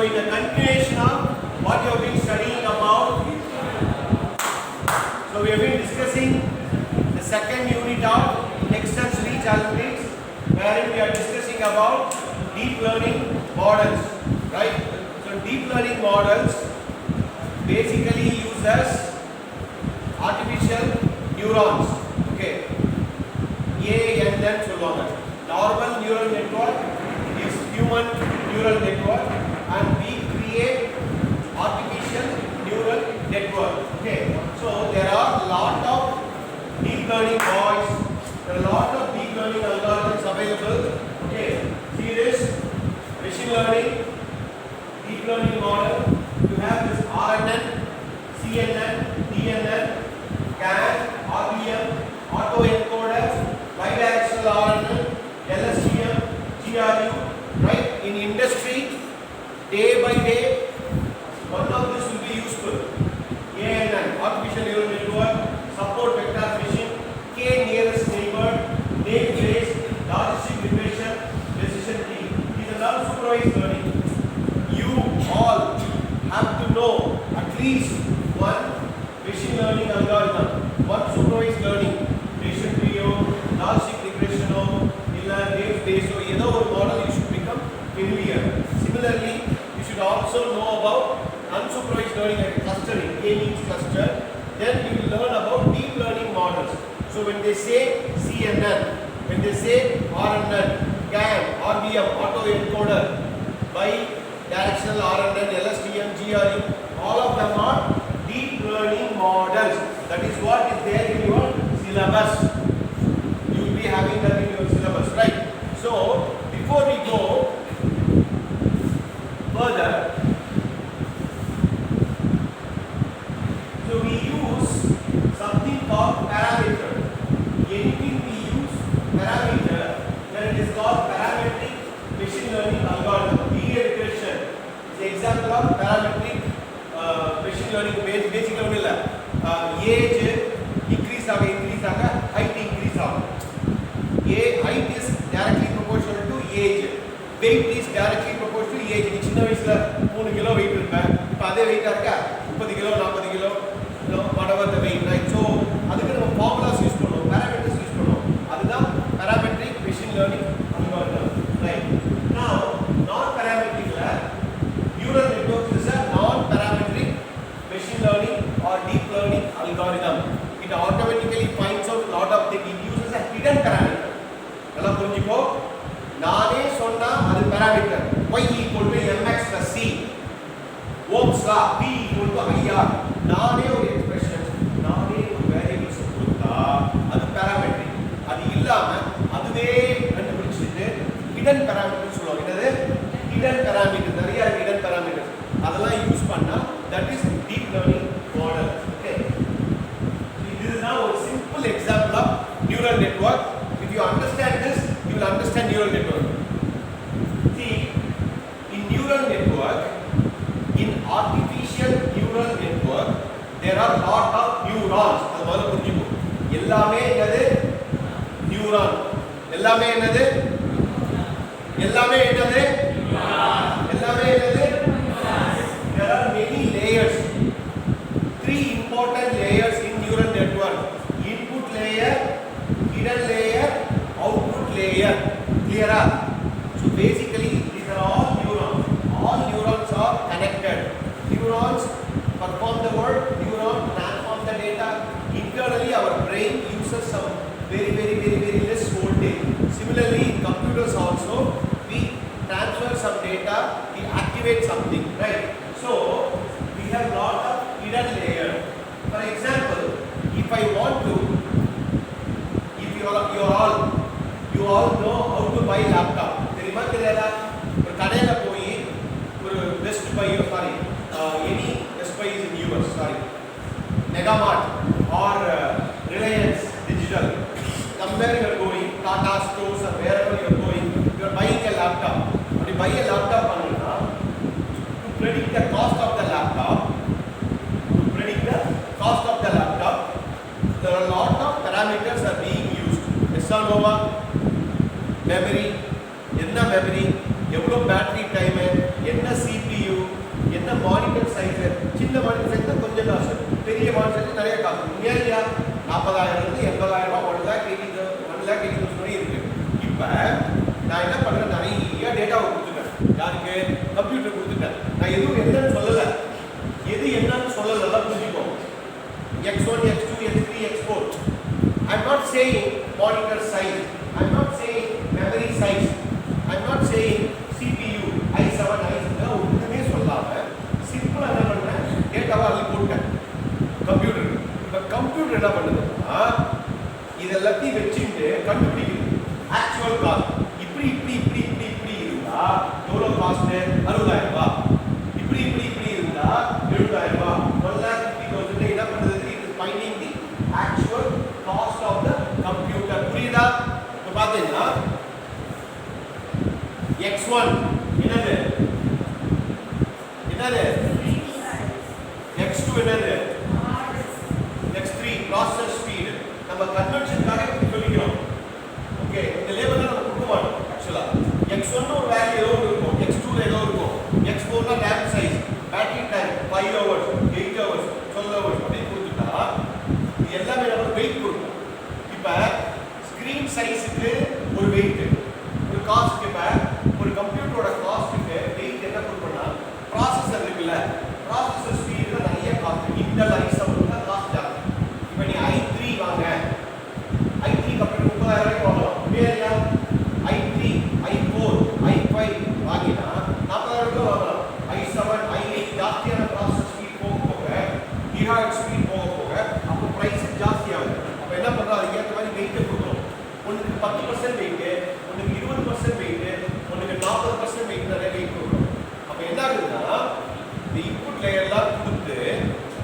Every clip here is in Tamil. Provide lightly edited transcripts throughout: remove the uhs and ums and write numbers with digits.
in the continuation of what you have been studying about, so we have been discussing the second unit of extensive reach algorithms, wherein we are discussing about deep learning models, right? So deep learning models basically uses artificial neurons, okay? ANN சொல்லுவாங்க. Normal neural network is human neural network, and we create artificial neural network, okay? So there are a lot of deep learning boys, there are a lot of deep learning algorithms available, okay? See this machine learning, deep learning model. You have this RNN, CNN, DNN, GAN, RBM, autoencoder, bidirectional RNN, LSTM, GRU, right? In industry, day by day, one of this will be useful. ANN, artificial neural network, support vector machine, K nearest neighbor, name place, logistic regression, decision tree. These are all supervised learning. You all have to know at least one machine learning algorithm, one supervised learning, decision tree, logistic regression, name place, so either one model you should become familiar. Similarly, you should also know about unsupervised learning like clustering. A means cluster. Then you will learn about deep learning models. So when they say CNN, when they say RNN, GAN, RBM, autoencoder, bidirectional RNN, LSTM, GRU, all of them are deep learning models. That is what is there in your syllabus. You will be having that in your syllabus, right? So before we go further, so we use something called parameter. Anything we use parameter, then it is called parametric machine learning algorithm. Linear regression is the example of parametric machine learning. Basically age increase height increase height is directly proportional to age. Weight is directly proportional to age. சின்ன வயசுல 3 கிலோ weight இருப்பேன், இப்போ அதே weight இருக்கா 30 kilo 40 kilo, whatever the weight, right? So அதுக்கு நம்ம formulas யூஸ் பண்ணுவோம், parameters யூஸ் பண்ணுவோம். அதுதான் parametric machine learning algorithm, right? Now non parametric neural network is a non parametric machine learning or deep learning algorithm. It automatically finds out a lot of things. It uses a hidden parameter. எல்லாம் புரிஞ்சுக்கோ, நானே சொன்னா அது parameter. Y equal to mx plus c. Ohm's law. P equal to IR. நானே ஒரு எக்ஸ்பிரஷன், நானே ஒரு வேரியபிள்ஸ் கொடுத்தா அது parametric. அது இல்லாம அதுவே கண்டுபிடிச்சிட்டு hidden parameter சொல்லுவாங்க. என்னது hidden parameter? நிறைய hidden parameters. அதெல்லாம் யூஸ் பண்ணா that is deep learning model. Okay. This is now a simple example of neural network. If you understand this, you will understand neural network. See, in neural network, in artificial neural network, there are lot of neurons. அது முதல்ல புரிஞ்சுக்கோ. எல்லாமே என்னது? நியூரான். எல்லாமே என்னது? எல்லாமே என்னது? எல்லாமே என்னது? There are many layers. 3 important layers in neural network: input layer, hidden layer, output layer. Clear? So basically these are all neurons. All neurons are connected. Neurons perform the work, neuron transform the data. Internally our brain uses some very less voltage. Similarly in computers also we transfer some data, we activate something, right? So we have lot of hidden layer. For example, if I want to, if you all know how to buy laptop. தெரியுமா தெரியாதா? ஒரு கடையில போய் ஒரு Best Buy, any Best Buy is in US, Megamart or Reliance Digital. Somewhere you are going, Tata stores or wherever you are going, you are buying a laptop. When you buy a laptop, to predict the cost of the laptop, there are a lot of parameters are being used. SNOVA, memory, என்ன memory, எவ்வளோ battery time, என்ன CPU, சின்ன மானிட்டர் சைஸ், சின்ன மானிட்டர் சைஸ் கொஞ்சம் காசு, பெரிய மானிட்டர் சைஸ் நிறைய காசு. உண்மையா 40,000 80,000 ரூபாய் 1,80,000 வரை இருக்கு. இப்போ நான் என்ன பண்றேன், நிறைய டேட்டாவை கொடுத்துட்டேன். யாருக்கு? கம்ப்யூட்டர் கொடுத்துட்டேன். நான் எதுவும் என்னன்னு சொல்லலை, எது என்னன்னு சொல்லலை, புரிஞ்சுக்கோ. X1, X2, X3, X4. I'm not saying monitor size. I'm not saying memory size. I'm not saying CPU, i7, i6 ஒன்றுமே சொல்லாம சிம்பிளா என்ன பண்றேன், டேட்டாவை அள்ளி போட்டேன் கம்ப்யூட்டர். இப்போ கம்ப்யூட்டர் என்ன பண்ணுதுன்னா இதெல்லாத்தையும் வச்சுட்டு கண்டுபிடிக்குது ஆக்சுவல் காஸ்ட். இப்படி இப்படி இப்படி இப்படி இப்படி இருந்தா எவ்வளோ காஸ்ட்? 60,000 ரூபாய். இப்படி இப்படி இப்படி இருந்தா 70,000 ரூபாய். 1,50,000 என்ன பண்ணுது? It is finding the actual cost of the computer. புரியுதா? இப்போ பார்த்தீங்கன்னா X1 என்னது? X2 என்னது? X3 processor speed. நம்ம கன்வென்ஷனுக்காக சொல்லிக்கிறோம். ஓகே, இந்த லேபிள் தான் நம்ம கொடுக்க மாட்டோம். ஆக்சுவலா X1 ஒரு வேல்யூ ஏதோ இருக்கும், X2 ஏதோ இருக்கும், X4 னா RAM size, battery time 5 hours, 8 hours, 12 hours அப்படி கொடுத்துட்டா இது எல்லாமே நம்ம வெயிட் கொடுக்கும். இப்போ ஸ்கிரீன் சைஸுக்கு ஒரு வெயிட், ஒரு காஸ்ட். இப்போ ஒரு கம்ப்யூட்டரோட காஸ்ட்டுக்கு வெயிட் என்ன கொடுக்கணும்னா ப்ராசஸர் இருக்குல்ல, ப்ராசஸர் ஸ்பீடு நிறைய காஸ்ட். இன்டெல் i7 தான் காஸ்ட் ஜாஸ்தி. இப்போ நீ i3 வாங்க, i3 கம்ப்யூட்டர் 30,000 ரூபாய்க்கு வாங்கலாம். வேறையா i3, i4, i5 வாங்கினா 40,000 ரூபாய் வாங்கலாம். i7, i8 ஜாஸ்தியான ப்ராசஸர் ஸ்பீட் போக போக, கிகாஹெர்ட்ஸ் ஸ்பீட் போக போக அப்போ பிரைஸ் ஜாஸ்தி ஆகுது. அப்போ என்ன பண்ணுறோம், அதுக்கு ஏற்ற மாதிரி வெயிட்டை கொடுக்குறோம். ஒன்றுக்கு 10% வெயிட்டு, ஒன்றுக்கு 20% வெயிட்டு, ஒன்றுக்கு 40% வெயிட் நிறைய வெயிட் கொடுக்குறோம். அப்போ என்ன ஆகுதுன்னா இந்த இன்புட் லேயர்லாம் கொடுத்து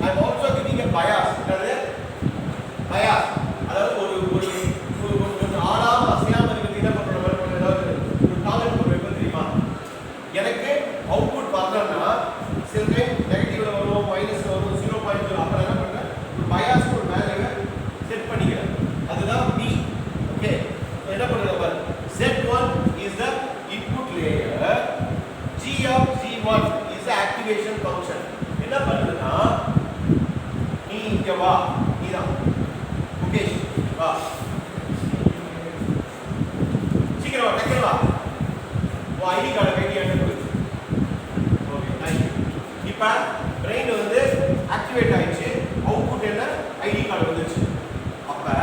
I am also giving a bias. என்னது பயாஸ்? அதாவது ஒரு ஒரு ஒரு ஆடாம அசையாம இருக்கிறது என்ன பண்ணுறோம், ஏதாவது ஒரு டாலர் வைப்பது தெரியுமா? எனக்கு அவுட்புட் வரலன்னா சில டைம் நெகட்டிவ்ல வரும், மைனஸ்ல வரும், 0.0. அப்புறம் என்ன பண்ணுறேன், ஒரு பயாஸ் ஒரு வேல்யூவை செட் பண்ணிக்கிறேன். அதுதான் B. ஓகே, என்ன பண்ணுறது பாரு. Z1 is the input layer, G of G1 is the activation function. என்ன பண்ணுதுன்னா நீ இங்க வா, நீதான் முகேஷ் வா, சீக்கிரம் வா, டக்குனு வா, உன் ஐடி கார்டை கைடி அனுப்பு. Okay, nice. இப்போ பிரெயின் வந்து ஆக்டிவேட் ஆயிடுச்சு, அவுட்புட் என்ன, ஐடி கார்டு வந்துருச்சு. அப்போ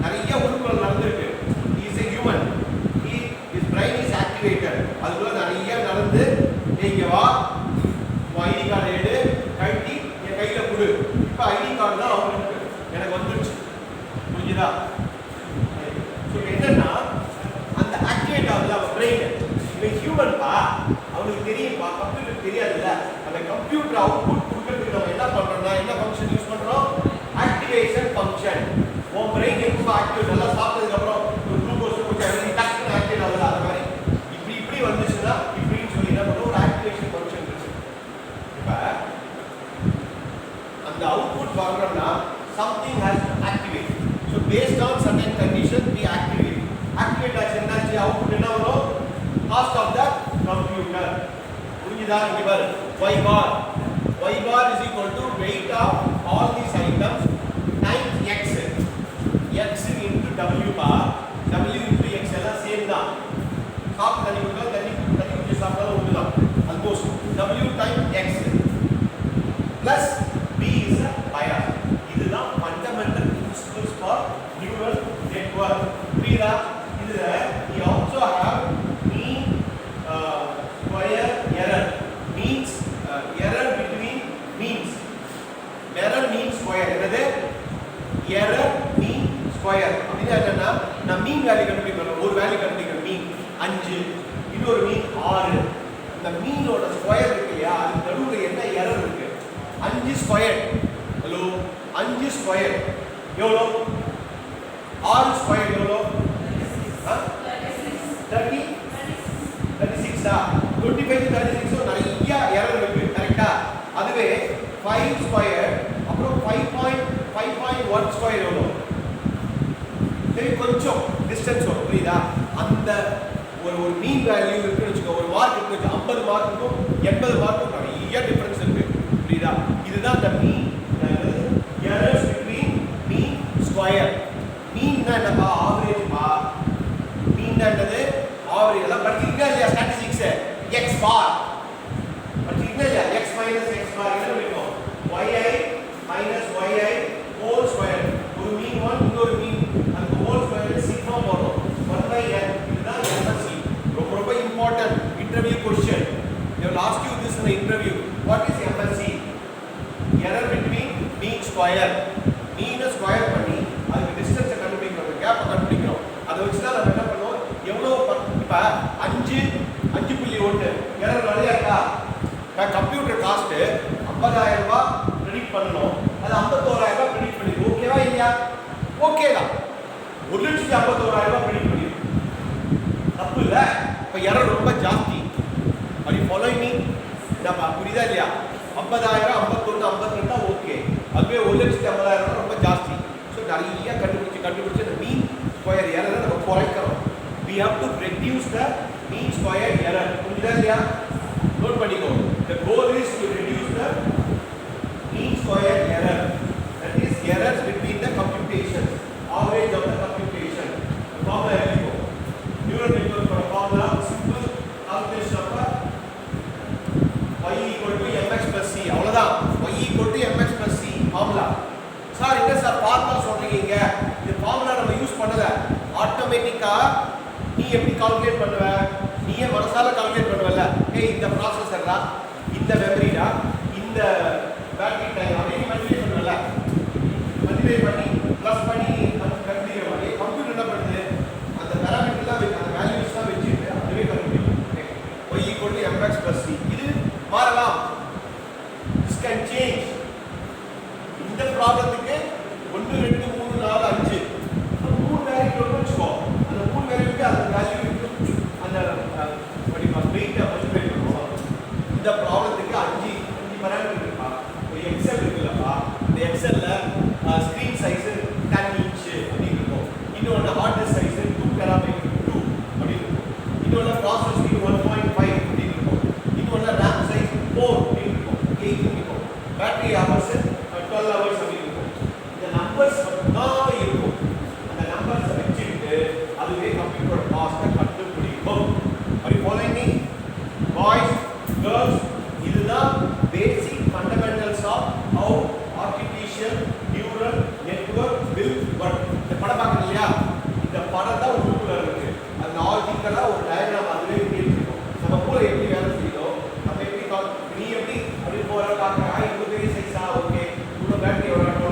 நிறைய உறுப்புகள் நடந்திருக்கு. Is a human, his brain is activated. அதுக்குள்ள நிறைய நடந்து இங்க வா, ஐடி கார்டு எடு, கட்டி என் கையில கொடு. இப்போ ஐடி கார்டு தான் அவங்களுக்கு எனக்கு வந்துருச்சு. புரிஞ்சுதா? ஸோ என்னன்னா அந்த ஆக்டிவேட் ஆகுது அவன் பிரெயின். இவன் ஹியூமன்பா, அவனுக்கு தெரியும்பா, கம்ப்யூட்டருக்கு தெரியாதுல்ல. அந்த கம்ப்யூட்டர் அவுட்புட் கொடுக்கறதுக்கு நம்ம என்ன பண்றோம்னா என்ன ஃபங்க்ஷன் யூஸ் பண்றோம்? Activation function. உன் பிரெயின் எப்போ ஆக்டிவேட், நல்லா சாப்பிட்டதுக்கு அப்புறம் ஒரு குளுக்கோஸ் கொடுத்து டக்குன்னு ஆக்டிவேட் ஆகுது. அந்த மாதிரி இப்படி இப்படி வந்துச்சுன்னா இப்படின்னு சொல்லி என்ன பண்ணுறோம், ஒரு ஆக்டிவேஷன் ஃபங்க்ஷன் இருக்கு. இப்போ அந்த அவுட்புட் வரணும்னா something has to activate. So based on certain conditions we activate. Activate ஆச்சு என்னாச்சு, அவுட்புட் என்ன வரும்? Cost of the computer. புரியுதா? இங்க பாரு, y bar is equal to weight of all these items times x. x into w bar, w into x எல்லாம் சேம் தான். சாப்பிட்டு தண்ணி குடிக்கலாம், தண்ணி குடிச்சு சாப்பிட்டாலும் ஒன்று தான். Almost w times x plus b is a bias. இதுதான் fundamental principles for neural network. புரியுதா? இதுல we also have mean, square, error. Means error between means. Error mean square. என்னது? Error mean square. அப்படின்னா என்னன்னா நான் மீன் வேல்யூ கண்டுபிடிக்கணும். ஒரு வேல்யூ கண்டுபிடிக்கணும், மீன் 5, இன்னொரு மீன் 6. இந்த மீனோட ஸ்கொயர் இருக்கு இல்லையா, அது நடுவில் என்ன எரர் இருக்கு? 5 ஸ்கொயர். ஹலோ, 5 ஸ்கொயர் எவ்வளோ? 6 ஸ்கொயர் எவ்வளோ? 36 25 36 நிறைய எரர் இருக்கு. கரெக்டா? அதுவே 5 ஸ்கொயர் அப்புறம் 5.1 ஸ்கொயர் எவ்வளோ? சரி, கொஞ்சம் டிஸ்டன்ஸ் வரும். புரியுதா? அந்த ஒரு மீன் வேல்யூ இருக்குன்னு வச்சுக்கோ, ஒரு மார்க் இருக்கு, 50 மார்க்குக்கும் 80 மார்க்கும் நிறைய டிஃபரன்ஸ் கம்ப்யூட்டர் காஸ்ட் 50,000 ரூபாய் ப்ரெடிக்ட் பண்ணணும், அது 51,000 ரூபாய் ப்ரெடிக்ட் பண்ணி ஓகேவா இல்லையா? ஓகே தான். 1,51,000 ரூபாய் ப்ரெடிக்ட் பண்ணி தப்பு இல்லை. இப்போ எரர் ரொம்ப ஜாஸ்தி. அப்படி ஃபாலோயிங் மீ, நம்ம புரியுதா இல்லையா? 50,000 51 52 ஓகே, அதுவே 1,50,000 ரொம்ப ஜாஸ்தி. ஸோ நிறைய கண்டுபிடிச்சு இந்த மீன் ஸ்கொயர் எரரை நம்ம குறைக்கிறோம். we have to reduce the mean square error. புரியுதா இல்லையா? நோட் பண்ணிக்கோ. the goal is to reduce the mean square error, that is errors between the computations, average of the computation. The formula எழுதிக்கோ. neural network for formula simple calculation of y equal to mx plus c. அவ்வளவுதான். y equal to mx plus c formula. Sir என்ன சார் ஃபார்முலா சொல்றீங்க? இந்த ஃபார்முலா நம்ம யூஸ் பண்ணல. ஆட்டோமேட்டிக்கா நீ எப்படி கால்குலேட் பண்ணுவ? நீயே மனசால கால்குலேட் பண்ணுவல. ஏய் இந்த ப்ராசஸர்டா, இந்த மெமரிடா, இந்த பேட்டரி டைம் அப்படியே மல்டிப்ளை பண்ணுவல. மல்டிப்ளை பண்ணி ப்ளஸ் பண்ணி கண்டுபிடிக்கிற மாதிரி கம்ப்யூட்டர் என்ன பண்ணுது? அந்த பாராமீட்டர்லாம் அந்த வேல்யூஸ்லாம் வச்சுட்டு அதுவே கண்டுபிடிக்கும். y equal to mx plus c. இது மாறலாம். this can change. இந்த ப்ராப்ளத்துக்கு 1 2 3 4 5 மூணு வேல்யூ வச்சுக்கோ. அந்த மூணு வேல்யூக்கு அந்த வேல்யூ அந்த வெயிட்டை மல்டிப்ளை பண்ணுவோம். இந்த ப்ராப்ளத்துக்கு 5 பாராமீட்டர் இருக்கா? ஒரு எக்ஸல் இருக்குல்லப்பா, இந்த எக்ஸல்ல ஸ்க்ரீன் சைஸ் 10 இன்ச் அப்படி இருக்கும். இன்னொன்று ஹார்ட் டிஸ்க் சைஸ் 2 டெராபைட் 2 அப்படி இருக்கும். இன்னொன்று ப்ராசஸர் ஸ்பீட் 1.5 அப்படி இருக்கும். இன்னொன்று RAM சைஸ் 4 அப்படி இருக்கும். 8 இருக்கும். பேட்டரி ஹவர்ஸ் 12 ஹவர்ஸ் அப்படி இருக்கும். இந்த நம்பர்ஸ் தான் இருக்கும். அந்த நம்பர்ஸ் வச்சுட்டு அதுவே கம்ப்யூட்டர் காஸ்ட்டை கண்டுபிடிக்கும். அப்படி ஃபாலோயிங் மீ பாய்ஸ் கேர்ள்ஸ், இதுதான் basic fundamentals of how artificial neural network will work. இந்த படம் பார்க்கணும் இல்லையா? இந்த படம் தான் உள்ளுக்குள்ள இருக்கு. அது லாஜிக்கலாக ஒரு டயக்ராம் அதுவே இருக்கும். நம்ம கூட எப்படி வேலை செய்யுதோ நம்ம எப்படி நீ எப்படி அப்படி போகிற பார்க்குறா இவ்வளோ பெரிய சைஸா ஓகே இவ்வளோ பேட்டரி எவ்வளோ எப்படி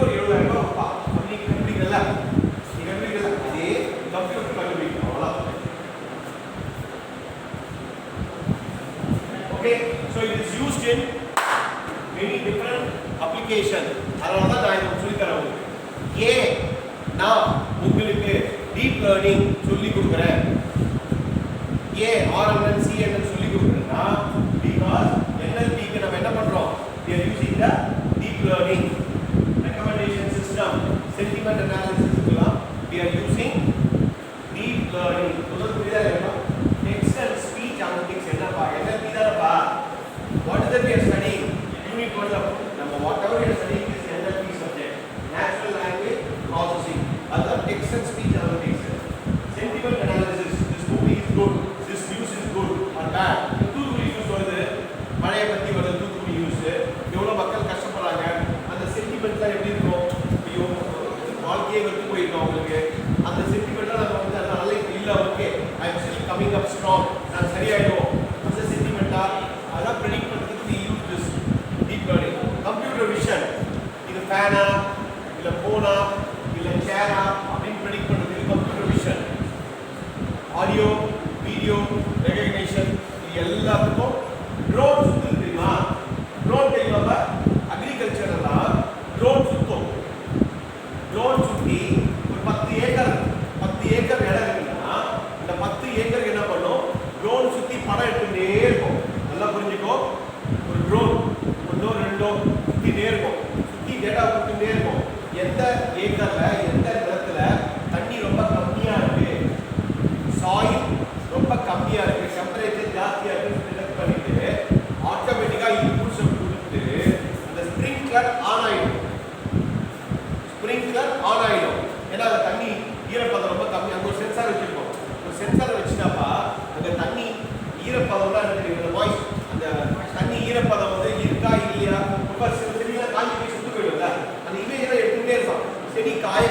ஒரு 70,000 ரூபா வைப்பா அப்படி கண்டுபிடிக்கல. நீ கண்டுபிடிக்கல, அதே கம்ப்யூட்டர் கண்டுபிடிக்கணும். அவ்வளோ. Okay, so it is used in many different applications. அதனால தான் நான் இதை சொல்லி தரேன் உங்களுக்கு. ஏன் நான் உங்களுக்கு டீப் லேர்னிங் சொல்லி கொடுக்குறேன், ஏன் RNN CNN சொல்லி கொடுக்குறேன்னா பிகாஸ் NLPக்கு நம்ம என்ன பண்றோம்? we are using the deep learning recommendation system, sentiment analysis க்குலாம் we are using deep learning. உங்களுக்கு புரியுதா இல்லையா? text and speech analytics என்னப்பா? NLP தானப்பா. what is that we are studying? unit 1 நம்ம whatever we are studying is NLP subject, natural language processing. அது text and speech analytics. sentiment analysis, this movie is good, this news is good or bad. Thoothukudi news வருது, மழையை பற்றி வருது, தூத்துக்குடி நியூஸ் எவ்வளோ மக்கள் கஷ்டப்படுறாங்க, அந்த சென்டிமெண்ட்லாம் எப்படி இருக்கும்? ஐயோ வாழ்க்கையே வந்து போயிருக்கோம் அவங்களுக்கு. அந்த சென்டிமெண்ட்லாம் நம்ம வந்து அதனால இல்லை okay I am still coming up strong, நான் சரியாயிடும், அந்த சென்டிமெண்ட்டா அதெல்லாம் ப்ரெடிக்ட் பண்ணுறதுக்கு we use this deep learning. Computer vision, இது ஃபேனா இல்லை ஃபோனா இல்லை சேரா அப்படின்னு ப்ரெடிக்ட் பண்ணுறதுக்கு computer vision. Audio video recognition, இது எல்லாத்துக்கும். ட்ரோன் சுற்றுது தெரியுமா? ட்ரோன் தெரியுமா? அக்ரிகல்ச்சரெல்லாம் ட்ரோன் சுற்றும். ட்ரோன் சுற்றி ஒரு 10 ஏக்கர் இடம் இருக்குன்னா இந்த 10 ஏக்கர் என்ன பண்ணும்? ட்ரோன் சுற்றி படம் எடுத்துகிட்டே இருக்கும். நல்லா புரிஞ்சுக்கோ. ஒரு ட்ரோன் ஒன்றோ ரெண்டோ சுற்றிட்டே இருக்கும், சுற்றி டேட்டா கொடுத்துட்டே இருக்கும். எந்த ஏக்கரில் எந்த நிலத்தில் தண்ணி ரொம்ப கம்மியாக இருக்கு, சாயில் ரொம்ப கம்மியாக இருக்குது, டெம்பரேச்சர் ஜாஸ்தியாக இருக்குன்னு டிடெக்ட் பண்ணிட்டு ஆட்டோமேட்டிக்காக இன்புட்ஸை கொடுத்து அந்த ஸ்ப்ரிங்க்லர் ஆன் ஆகிடும். ஏன்னா அந்த தண்ணி ஈரப்பதம் ரொம்ப கம்மி. அங்கே ஒரு சென்சார் வச்சுருக்கோம். ஒரு சென்சாரை வச்சுட்டாப்பா அந்த தண்ணி ஈரப்பதம்லாம் இருக்குது, இந்த வாய்ஸ் அந்த தண்ணி ஈரப்பதம் வந்து இருக்கா இல்லையா, ரொம்ப சில செடியெல்லாம் காஞ்சி போய் சுட்டு போயிடும்ல, அந்த இமேஜெல்லாம் எடுத்துகிட்டே இருக்கும். செடி காய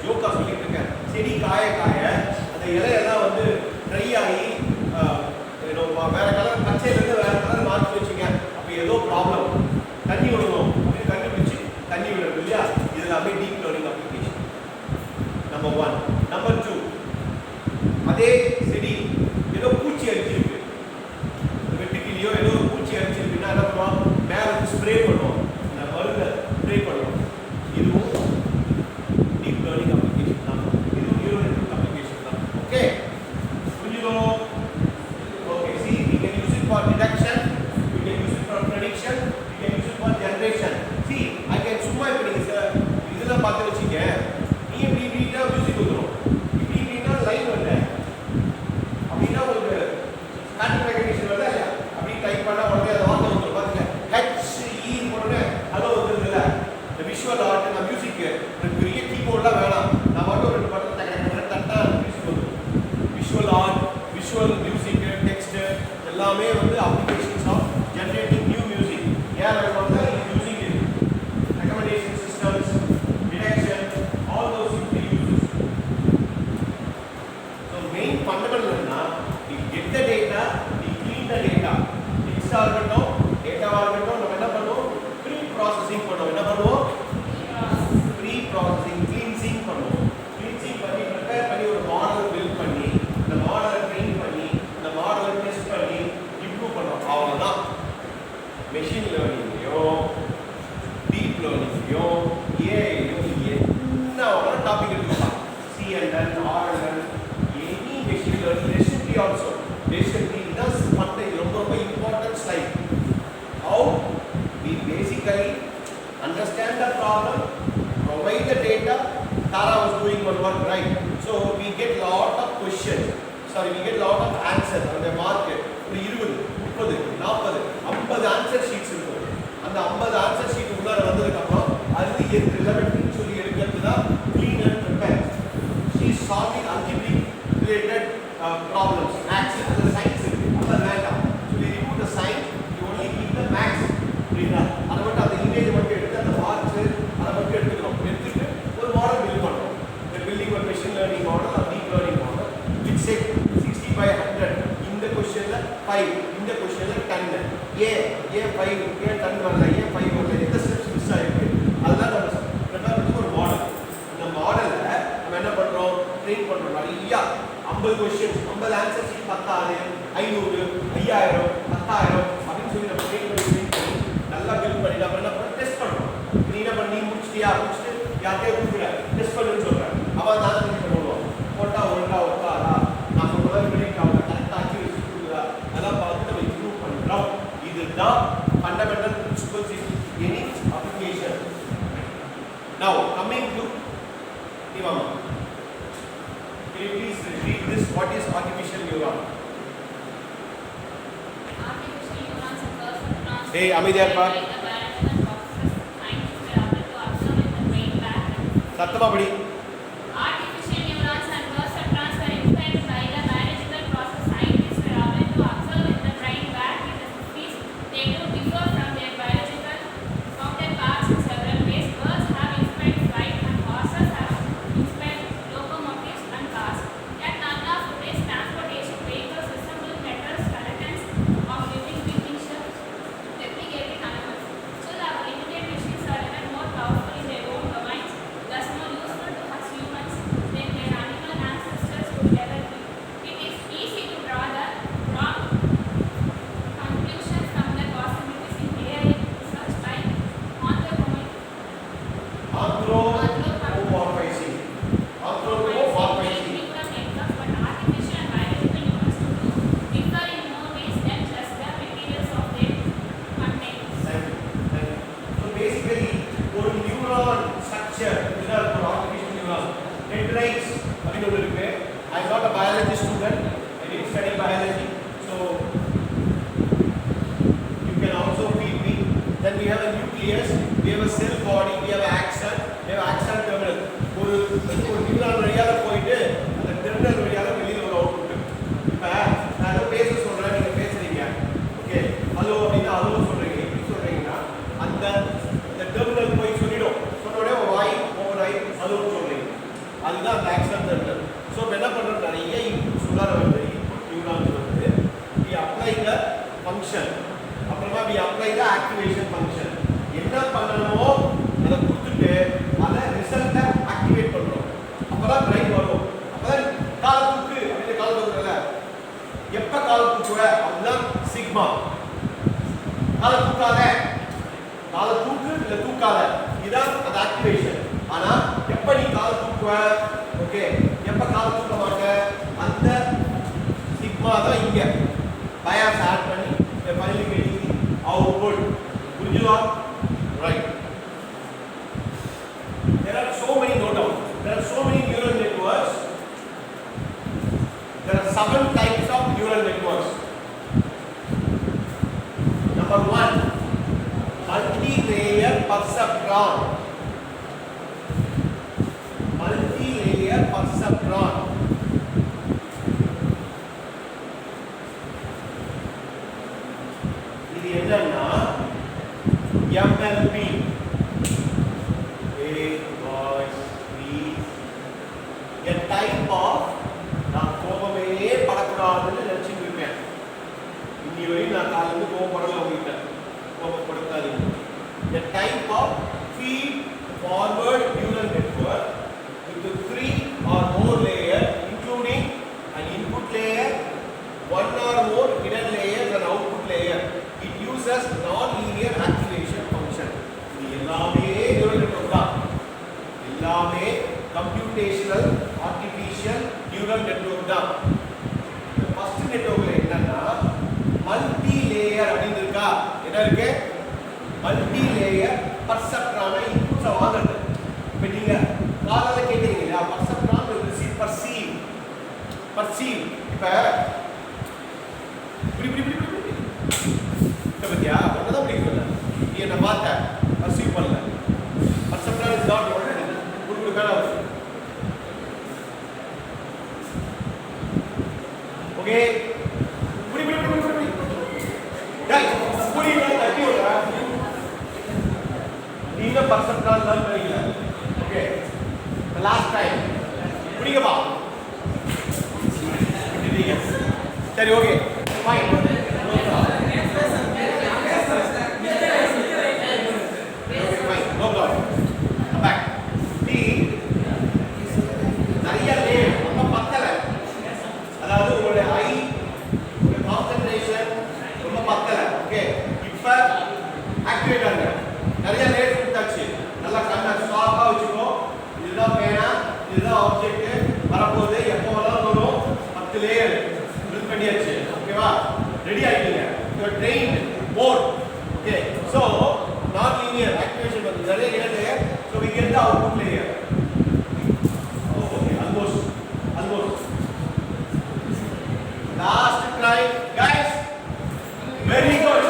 ஜோக்கா சொல்லிட்டு இருக்கேன், செடி காய அந்த இலையெல்லாம் வந்து ட்ரை ஆகி வேற கலர் பச்சையிலேருந்து வேற கலர் மாற்றி வச்சுங்க. அப்போ ஏதோ ப்ராப்ளம், தண்ணி விடணும் அப்படின்னு கண்டுபிடிச்சி தண்ணி விடுறது இல்லையா? இதில் அப்படியே deep learning application number 1. Number 2, அதே செடி ஏதோ பூச்சி அடிச்சிருக்கு, எல்லாமே வந்து applications of generating new music. Yeah, using it. Recommendation systems, detection, all those things we use. So main fundamental is na we get the data, we clean the data. Text ஆகட்டும் data ஆகட்டும் நம்ம என்ன பண்ணுவோம், pre processing பண்ணுவோம். என்ன பண்ணுவோம், pre processing, cleansing பண்ணுவோம். cleansing பண்ணி prepare பண்ணி ஒரு மாடல் build பண்ணி அந்த மாடலை ட்ரெயின் பண்ணி அந்த மாடலை டெஸ்ட் பண்ணி இம்ப்ரூவ் பண்ணுவோம். அவ்வளவுதான். மெஷின் லேர்னிங்லையோ டீப் லேர்னிங்லையோ ஏஐலையோ என்ன ஒரு டாபிக் எடுத்துக்கலாம், CNN, RNN, any machine learning, recipe also. Recipe தான் பண்ண ரொம்ப ரொம்ப important slide. How we basically understand the problem, provide the data. Tara was doing one work, right? So we get lot of questions. Sorry, we get lot of answers on the market. ஒரு 20, 30, 40, 50 ஆன்சர் ஷீட்ஸ் இருக்கும். அந்த 50 ஆன்சர் ஷீட் உள்ளார வந்ததுக்கு அப்புறம் அது எது ரிலவென்ட்னு சொல்லி எடுக்கிறது தான் clean and prepare. She is solving algebraic related problems. Maths and science அது வேண்டாம். So we remove the science, you only keep the maths. புரியுதா? அதை மட்டும் அந்த இமேஜ் மட்டும் எடுத்து அந்த மார்க்ஸ் அதை மட்டும் எடுத்துக்கிறோம். எடுத்துட்டு ஒரு மாடல் பில்ட் பண்ணுறோம். The building a machine learning model or deep learning model which say 60 by 100. இந்த क्वेश्चनல 5, இந்த क्वेश्चनல 10. ஏன் 5 ஏன் 10 வரல, ஏன் 5 வரல, எந்த ஸ்டெப்ஸ் மிஸ் ஆயிருக்கு, அதெல்லாம் நம்ம ப்ரிப்பேர் பண்ணி ஒரு மாடல். அந்த மாடல்ல நம்ம என்ன பண்றோம், ட்ரெயின் பண்றோம். நிறைய 50 क्वेश्चंस, 50 ஆன்சர் ஷீட் 10,000, 500, 5000, 10000 அப்படின்னு சொல்லி நம்ம ட்ரெயின் பண்ணி நல்லா பில்ட் பண்ணி அப்புறம் என்ன பண்ண டெஸ்ட் பண்றோம். நீ என்ன பண்ணி முடிச்சிட்டியா, முடிச்சிட்டு யார்கிட்டயே கொடுக்குற டெஸ்ட் பண்ணுன்னு சொல்றேன். அவன் தான் என்ன பண்ணுவோம், போட்டா ஒழுங்கா ஒர்க்காதா, நான் சொல்றது ப்ரெடிக்ட் ஆகுதா, கரெக்டா அக்யூரசி கொடுக்குதா, அதெல்லாம் பார்த்து நம்ம இம்ப்ரூவ் பண்றோம். இதுதான் fundamental principles in any application. Now coming to Ivama, can you please read this? What is artificial neuron? Artificial neurons are person transfer. Hey, Amidiyappa. சத்தமா படி. Artificial neurons and cursor transfer influenced by the biological process scientists were able to observe in the brain where in the 50s they do differ from their biological counterparts in several ways. Birds have inspired flight and horses have inspired locomotives and cars. Yet none of today's transportation vehicles resemble metal skeletons of living creatures replicating animals. Still our limited machines are even more powerful in their own domains, thus more useful to us humans than their animal ancestors could ever be. It is easy to draw the wrong conclusions from the possibilities in AI research by anthropomorphizing. Anthropomorphizing. Anthropomorphizing. Neural networks, but artificial and biological neurons differ in more ways than just the materials of their content. Thank you. So basically, ஒரு நியூரான் ஸ்ட்ரக்சர் இதுதான் ஒரு ஆர்டிஃபிஷியல் நியூரான். டென்ட்ரைட்ஸ் அப்படின்னு ஒன்று இருக்கு. I am not a biology student. I didn't study biology. So you can also feed me. Then we have a nucleus, we have a cell body, we have axon, we have axon terminal. ஒரு நியூரான் வழியாக போயிட்டு அந்த டெர்மினல் வழியாக வெளியில் ஒரு அவுட்புட். இப்போ நான் ஏதோ பேச சொல்கிறேன், நீங்கள் பேசுறீங்க, ஓகே ஹலோ அப்படின்னா ஹலோ சொல்கிறீங்க. எப்படி சொல்கிறீங்கன்னா அந்த டெர்மினல் போய் சொல்லிடும், சொன்ன உடனே ஒரு வாய் ஓவர் ஆகி ஹலோன்னு சொல்கிறீங்க. அதுதான் அந்த ஆக்சன் டெர்மினல். ஸோ இப்போ என்ன பண்ணுறது, நிறைய இன்புட்ஸ் உள்ளார வருது, இன்புட் நியூரான்ஸ் வருது. வி அப்ளை த ஃபங்க்ஷன், அப்புறமா we apply the activation function. என்ன பண்ணணுமோ அதை கொடுத்துட்டு அதை ரிசல்ட்டை ஆக்டிவேட் பண்ணுறோம். அப்போ தான் பிரைன் வரும். அப்போ தான் காலை தூக்கு அப்படின்னு காலை தூக்குறல, எப்போ காலை தூக்குவ அப்படிதான் சிக்மா. காலை தூக்காத, காலை தூக்கு இல்லை தூக்காத, இதுதான் அந்த ஆக்டிவேஷன். ஆனால் எப்போ நீ காலை தூக்குவ, ஓகே, எப்போ காலை தூக்க மாட்ட, அந்த சிக்மா தான் இங்கே பயாஸ் ஆட் பண்ணி ஃபைனலி அவுட்புட். புரிஞ்சுதா? Right. There are so many, no doubt, there are so many neural networks. There are 7 types of neural networks. Number 1, multi-layer perceptron. Multi-layer perceptron. இது என்னன்னா MLP. Hey boys, please. A type of நான் கோபமே படக்கூடாதுன்னு நினைச்சிட்டு இருக்கேன். இன்னி வரையும் நான் காலையில கோபப்படல உங்ககிட்ட. கோபப்படுத்தாதீங்க. A type of feed forward neural network with 3 or more layers, including an input layer, one or more hidden layers and output layer. It uses non-linear activation function. இது எல்லாமே neural network தான். எல்லாமே computational artificial neural network தான். ஃபர்ஸ்ட் நெட்வொர்க்ல என்னன்னா மல்டி லேயர் அப்படின்னு இருக்கா? என்ன இருக்கு? மல்டி லேயர் பர்செப்ட்ரான இன்புட்ஸை வாங்குறது. இப்போ நீங்க காதால கேட்குறீங்க இல்லையா? பர்செப்ட்ரான் பர்சீவ். இப்போ பத்தியா ஒன்னதான் பிடிக்கல. நீ என்ன பார்த்த பர்சீவ் பண்ணல. பர்செப்ட்ரான் இஸ் நாட் குடு மேல ஓகே புடி டேய் புடி மேல தட்டி விடுடா. நீங்க பர்செப்ட்ரான் தான் பண்ணீங்க. ஓகே லாஸ்ட் டைம் புடிங்கப்பா. சரி ஓகே ஃபைன். நிறைய லேயர் கொடுத்தாச்சு. நல்லா கண்ணை ஷார்ப்பா வச்சுக்கோ. இதுதான் பேனா, இதுதான் ஆப்ஜெக்ட். வரப்போகுது எப்போ வேணாலும் வரும். 10 லேயர் பில்ட் பண்ணியாச்சு. ஓகேவா? ரெடி ஆயிட்டீங்க. You are trained board. Okay so நான் லீனியர் ஆக்டிவேஷன் வந்து நிறைய layer. So we get the output layer. Okay, almost last try guys. Very good.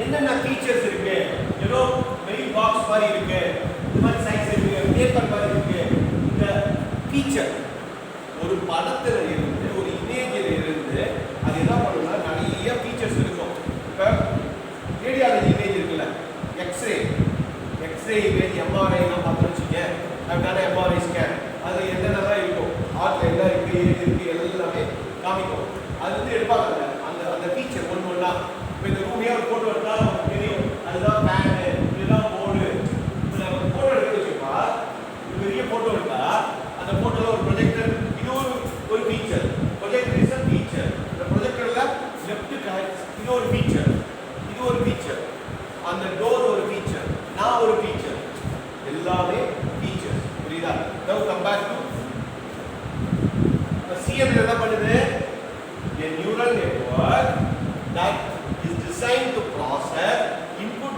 என்னென்ன ஃபீச்சர்ஸ் இருக்கு? ஏதோ மெயில் பாக்ஸ் மாதிரி இருக்கு, இந்த மாதிரி சைஸ் இருக்கு, பேப்பர் மாதிரி இருக்கு. இந்த ஃபீச்சர் ஒரு படத்துல இருந்து ஒரு இமேஜ்ல இருந்து அது என்ன பண்ணும்னா நிறைய ஃபீச்சர்ஸ் இருக்கும். இப்போ ரேடியாலஜி இமேஜ் இருக்குல்ல, எக்ஸ்ரே இமேஜ், எம்ஆர்ஐ எல்லாம் பார்த்து வச்சுங்க. அதுக்கான எம்ஆர்ஐ ஸ்கேன் அது என்னென்னலாம் இருக்கும், ஹார்ட்ல என்ன இருக்கு, ஏது இருக்கு எல்லாமே காமிக்கும். அது வந்து எடுப்பாங்க அந்த அந்த ஃபீச்சர் ஒன்று ஒன்றா. இப்போ இந்த ரூமையே ஒரு ஃபோட்டோ எடுத்தால் நமக்கு தெரியும் அதுதான் ஃபேனு, இதுதான் போர்டு. இப்போ நம்ம ஃபோட்டோ எடுத்து வச்சுப்பா, ஒரு பெரிய ஃபோட்டோ எடுத்தா அந்த ஃபோட்டோவில் ஒரு ப்ரொஜெக்டர், இது ஒரு feature. Projector is a feature. இந்த ப்ரொஜெக்டரில் லெஃப்ட் கரெக்ட், இது ஒரு ஃபீச்சர், இது ஒரு ஃபீச்சர். அந்த டோர் ஒரு ஃபீச்சர், நான் ஒரு ஃபீச்சர், எல்லாமே ஃபீச்சர்ஸ். புரியுதா? Now come back to CM என்ன பண்ணுது? A neural network that is designed to process input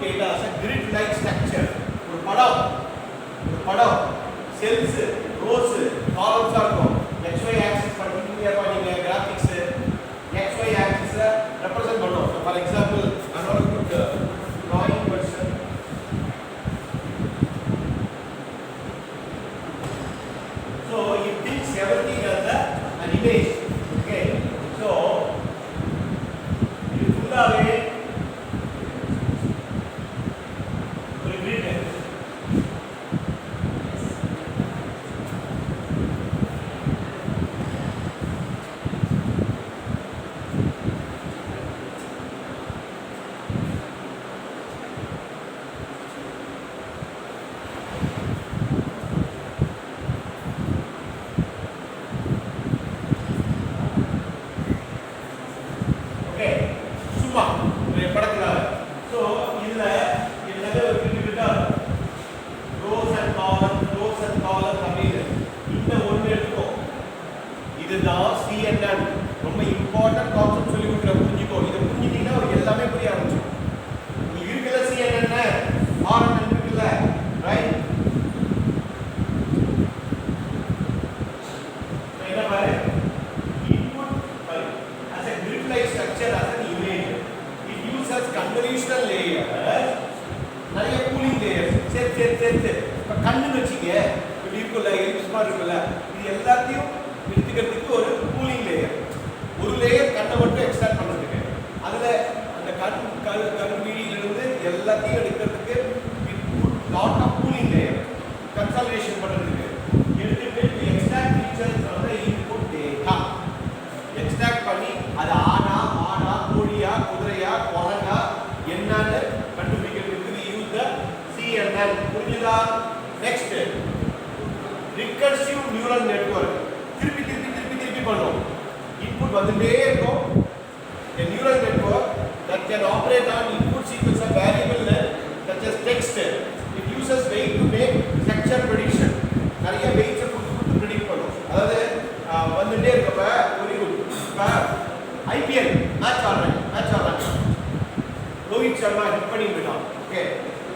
சும்மா படத்துல ஸோ இதுல எல்லாமே ஒரு கிட்ட ரோஸ் அண்ட் காலம் அப்படின்னு இந்த ஒன்று எடுத்துக்கோ. இதுதான் CNN. ரொம்ப இம்பார்ட்டன்ட் கான்செப்ட் சொல்லி கொடுக்குற புரிஞ்சுக்கோ. இதை புரிஞ்சுட்டீங்கன்னா ஒரு எல்லாமே புரிய ஆரம்பிச்சிடும். உங்களுக்கு இருக்குல்ல CNN RNN இருக்குல்ல, ரைட்? என்ன பாரு, input as a grid-like structure as an image. It uses convolutional layers, நிறைய கூலிங் லேயர்ஸ். சரி இப்போ கண்ணுன்னு வச்சுக்க, இப்படி இருக்குல்ல, எலிப்ஸ் மாதிரி இருக்குல்ல, இது எல்லாத்தையும் எடுத்துக்கிறதுக்கு ஒரு கூலிங் லேயர், ஒரு லேயர் கண்ணை மட்டும் எக்ஸ்ட்ராக்ட் பண்ணுறதுக்கு, அதில் அந்த கண்வீடியிலிருந்து எல்லாத்தையும் எடுக்கிறதுக்கு lot of cooling layer consolidation பண்ணுறதுக்கு எடுத்துட்டு எக்ஸ்ட்ராக்ட் ஃபீச்சர்ஸ் வந்து இன்புட் டேட்டா எக்ஸ்ட்ராக்ட் பண்ணி அது ஆனா மாடா கோழியா குதிரையா குரங்கா என்னன்னு கண்டுபிடிக்கிறதுக்கு யூஸ் த CNN. புரிஞ்சுதா? Next recursive neural network. திருப்பி பண்ணும். இன்புட் வந்துட்டே இருக்கும். A neural network that can operate on input sequence of variable such as text. It uses weight to make structure prediction. நிறைய weights கொடுத்து predict பண்ணும். அதாவது வந்துட்டே இருக்கப்ப வெரி குட். IPL மேட்ச் ஆடுறாங்க. ரோஹித் சர்மா ஹிட் பண்ணிட்டு இருக்கான். ஓகே,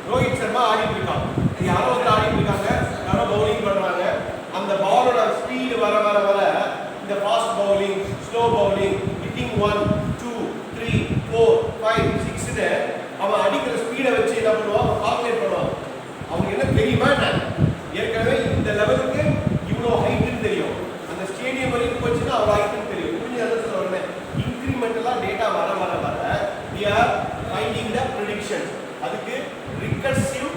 ரோஹித் சர்மா ஆடிட்டு இருக்கான். யாரோ ஒரு ஆடிட்டு இருக்காங்க, யாரோ பவுலிங் பண்றாங்க. அந்த பாலோட ஸ்பீடு வர இந்த fast bowling, slow bowling, hitting 1 2 3 4 5 6 அவன் அடிக்கிற ஸ்பீடை வச்சு என்ன பண்ணுவான், கால்குலேட் பண்ணுவான். அவனுக்கு என்ன தெரியுமா, ஏற்கனவே இந்த லெவலுக்கு இவ்வளோ ஹைட்டுன்னு தெரியும், அந்த ஸ்டேடியம் வரைக்கும் போச்சுன்னா அவ்வளோ ஹைட்டுன்னு தெரியும். புரிஞ்சு அதை சொல்ல உடனே இன்க்ரிமெண்டலாக டேட்டா வர we are finding the prediction. அதுக்கு ரிகர்சிவ்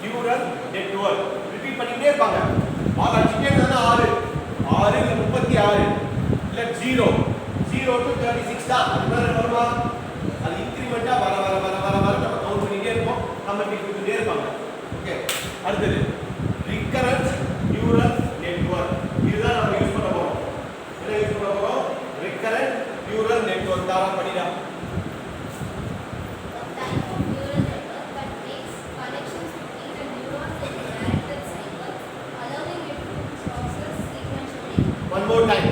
நியூரல் நெட்வொர்க். ரிப்பீட் பண்ணிட்டே இருப்பாங்க. பால் அடிச்சுட்டே இருந்தா 6 இல்ல 36 இல்ல 0 to 36 தான். அது மாதிரி வருமா, அது இன்க்ரிமெண்டா வர நம்ம கவுண்ட் பண்ணிட்டே இருப்போம், நம்ம கொடுத்துட்டே இருப்பாங்க. ஓகே, அடுத்தது ரிகரண்ட் நியூரல் நெட்வொர்க். இதுதான் நம்ம யூஸ் பண்ண போறோம். என்ன யூஸ் பண்ண போறோம்? Recurrent neural network. தாரா படிடா. One more time.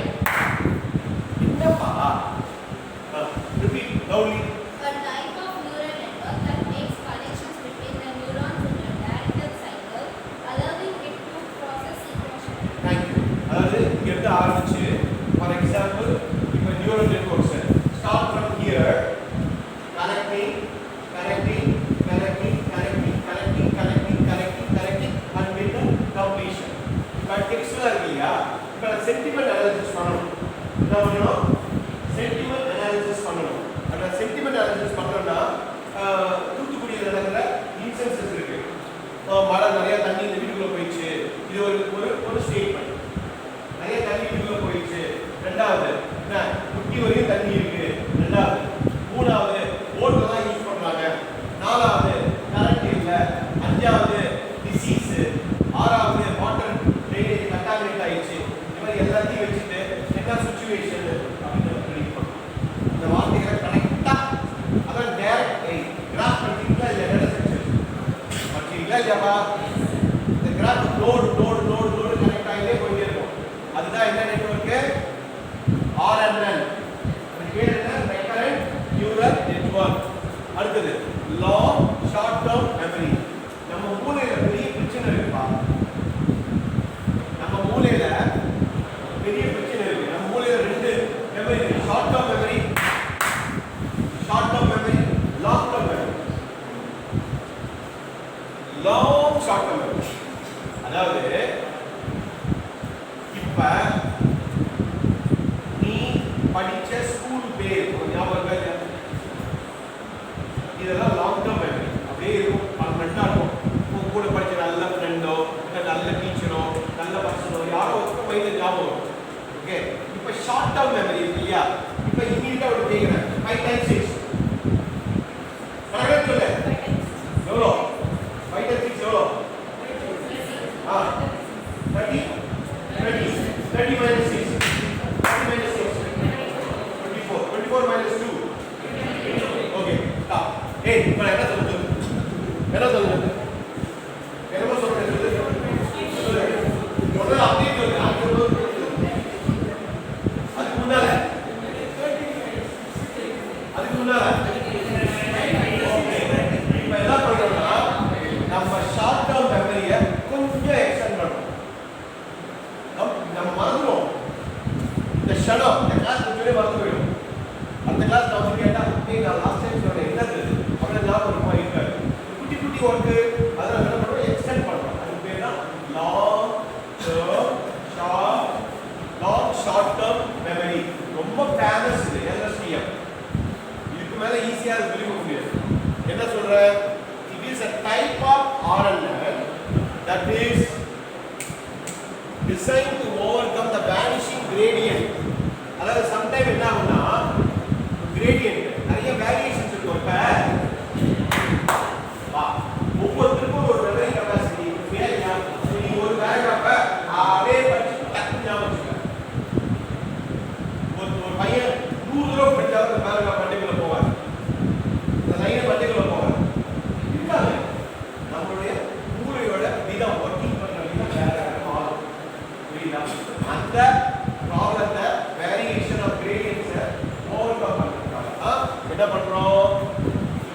Repeat loudly. A type of neural network that makes connections between the neurons in a directed cycle, allowing it to process sequentially. Thank you. அதாவது இங்க இருந்து ஆரம்பிச்சு, for example, இப்போ neural networks start from here, connecting and with the completion. இப்போ டெக்ஸ்ட்ல இருக்கு இல்லையா, இப்போ சென்டிமெண்ட் அனாலிசிஸ் பண்ணணும். என்ன பண்ணணும்? சென்டிமெண்ட் அனாலிசிஸ் பண்ணணும். அந்த சென்டிமெண்ட் அனாலிசிஸ் பண்ணோம்னா தூத்துக்குடியில் நடக்கிற இன்சென்சஸ் இருக்கு. மழை நிறைய தண்ணி இந்த வீட்டுக்குள்ள போயிடுச்சு, இது ஒரு ஸ்டேட்மெண்ட். நிறைய தண்ணி வீட்டுக்குள்ள போயிடுச்சு. ரெண்டாவது என்ன, குட்டி வரையும் தண்ணி இருக்கு. ரெண்டாவது. மூணாவது, ஓட்டு தான் யூஸ் பண்றாங்க. நாலாவது, கரண்ட் இல்லை. அஞ்சாவது, டிசீஸ். ஆறாவது, வாட்டர் ட்ரைனேஜ் கண்டாமினேட் ஆயிடுச்சு. இந்த மாதிரி எல்லாத்தையும் வச்சுட்டு என்ன சுச்சுவேஷன் அப்படின்னு ப்ரெடிக்ட் பண்ணும். இந்த வார்த்தைகளை கரெக்டா அதான் டைரக்ட் கிராஃப் பண்ணிட்டீங்களா இல்லை டேட்டா ஸ்ட்ரக்சர் பண்ணிட்டீங்களா இல்லையாப்பா? இந்த கிராஃப் லோடு கனெக்ட் ஆகிட்டே போயிட்டே இருக்கும். அதுதான் என்ன நெட்வொர்க்கு? RNN. அது பேர் என்ன? Recurrent neural network. அடுத்தது லாங் ஷார்ட் டேர்ம் மெமரி. நம்ம மூளையில பெரிய பிரச்சனை இருக்குப்பா. நம்ம மூளையில பெரிய பிரச்சனை இருக்கு. நம்ம மூளையில ரெண்டு மெமரி இருக்கு. Short term memory, long term memory. Long short term memory அதாவது இப்ப நீ படிச்ச ஸ்கூல் பேர் ஞாபகம் இருக்கா? இதெல்லாம் லாங் டேர்ம் மெமரி. அப்படியே இருக்கும், பர்மனெண்டா இருக்கும். கூட படிச்ச நல்ல ஃப்ரெண்டோ இல்லை நல்ல டீச்சரோ நல்ல பர்சனோ யாரோ ஒருத்தர் மைண்ட் ஞாபகம். ஓகே, இப்போ ஷார்ட் டேர்ம் மெமரி இருக்கு இல்லையா? இப்போ இமீடியட்டா ஒரு கேட்குறேன் 5 times 6 கரெக்டாக சொல்லு. எவ்வளோ? 5 times 6 எவ்வளோ? 30 minus 6 24 24 minus 2 ஏய் இப்போ என்ன சொல்லுது என்ன சொல்லுது என்னமோ சொல்றது சொல்லு முதல்ல அப்படியே சொல்லு அதுக்கு முன்னால இப்போ என்ன பண்றோம்னா நம்ம ஷார்ட் டேர்ம் மெமரியை கொஞ்சம் எக்ஸ்டெண்ட் பண்றோம். நம்ம மறந்துடும் இந்த ஷடம் இந்த கிளாஸ் கொஞ்சம் மறந்து போயிடும். அந்த கிளாஸ் நான் வந்து கேட்டா நான் லாஸ்ட் டைம் சொன்னேன் என்னது அப்படின்னு ஞாபகம் இருக்குமா இருக்காது. குட்டி குட்டி ஒர்க்கு அதெல்லாம் என்ன பண்ணுறோம் எக்ஸ்டெண்ட் பண்ணுறோம். அதுக்கு பேர் தான் லாங் ஷார்ட் டேர்ம் மெமரி. ரொம்ப ஃபேமஸ் இது LSTM. இதுக்கு மேலே ஈஸியாக அது புரிய முடியாது. என்ன சொல்ற? It is a type of RNN that is designed to overcome the vanishing gradient. அதாவது சம்டைம் என்ன ஆகும்னா gradient நிறைய வேரியேஷன்ஸ் இருக்கும். இப்போ ஒவ்வொருத்தருக்கும் ஒரு மெமரி கெப்பாசிட்டி வேலையா நீ ஒரு பேராகிராஃபை அப்படியே படிச்சு டக்குன்னு ஞாபகம் வச்சுக்க. ஒரு பையன் 100 தடவை படிச்சாலும் அந்த பேராகிராஃப் பண்டிகைக்குள்ள போவார், அந்த லைனை பண்டிகைக்குள்ள போவார். இருக்காங்க நம்மளுடைய மூளையோட விதம் ஒர்க்கிங் பண்ற விதம் வேற மாறும். புரியுதா? அந்த ப்ராப்ளத்தை வேரியேஷன் ஆஃப் கிரேடியன்ட்ஸை ஓவர் கம் பண்ணுறதுக்காக என்ன பண்ணுறோம்?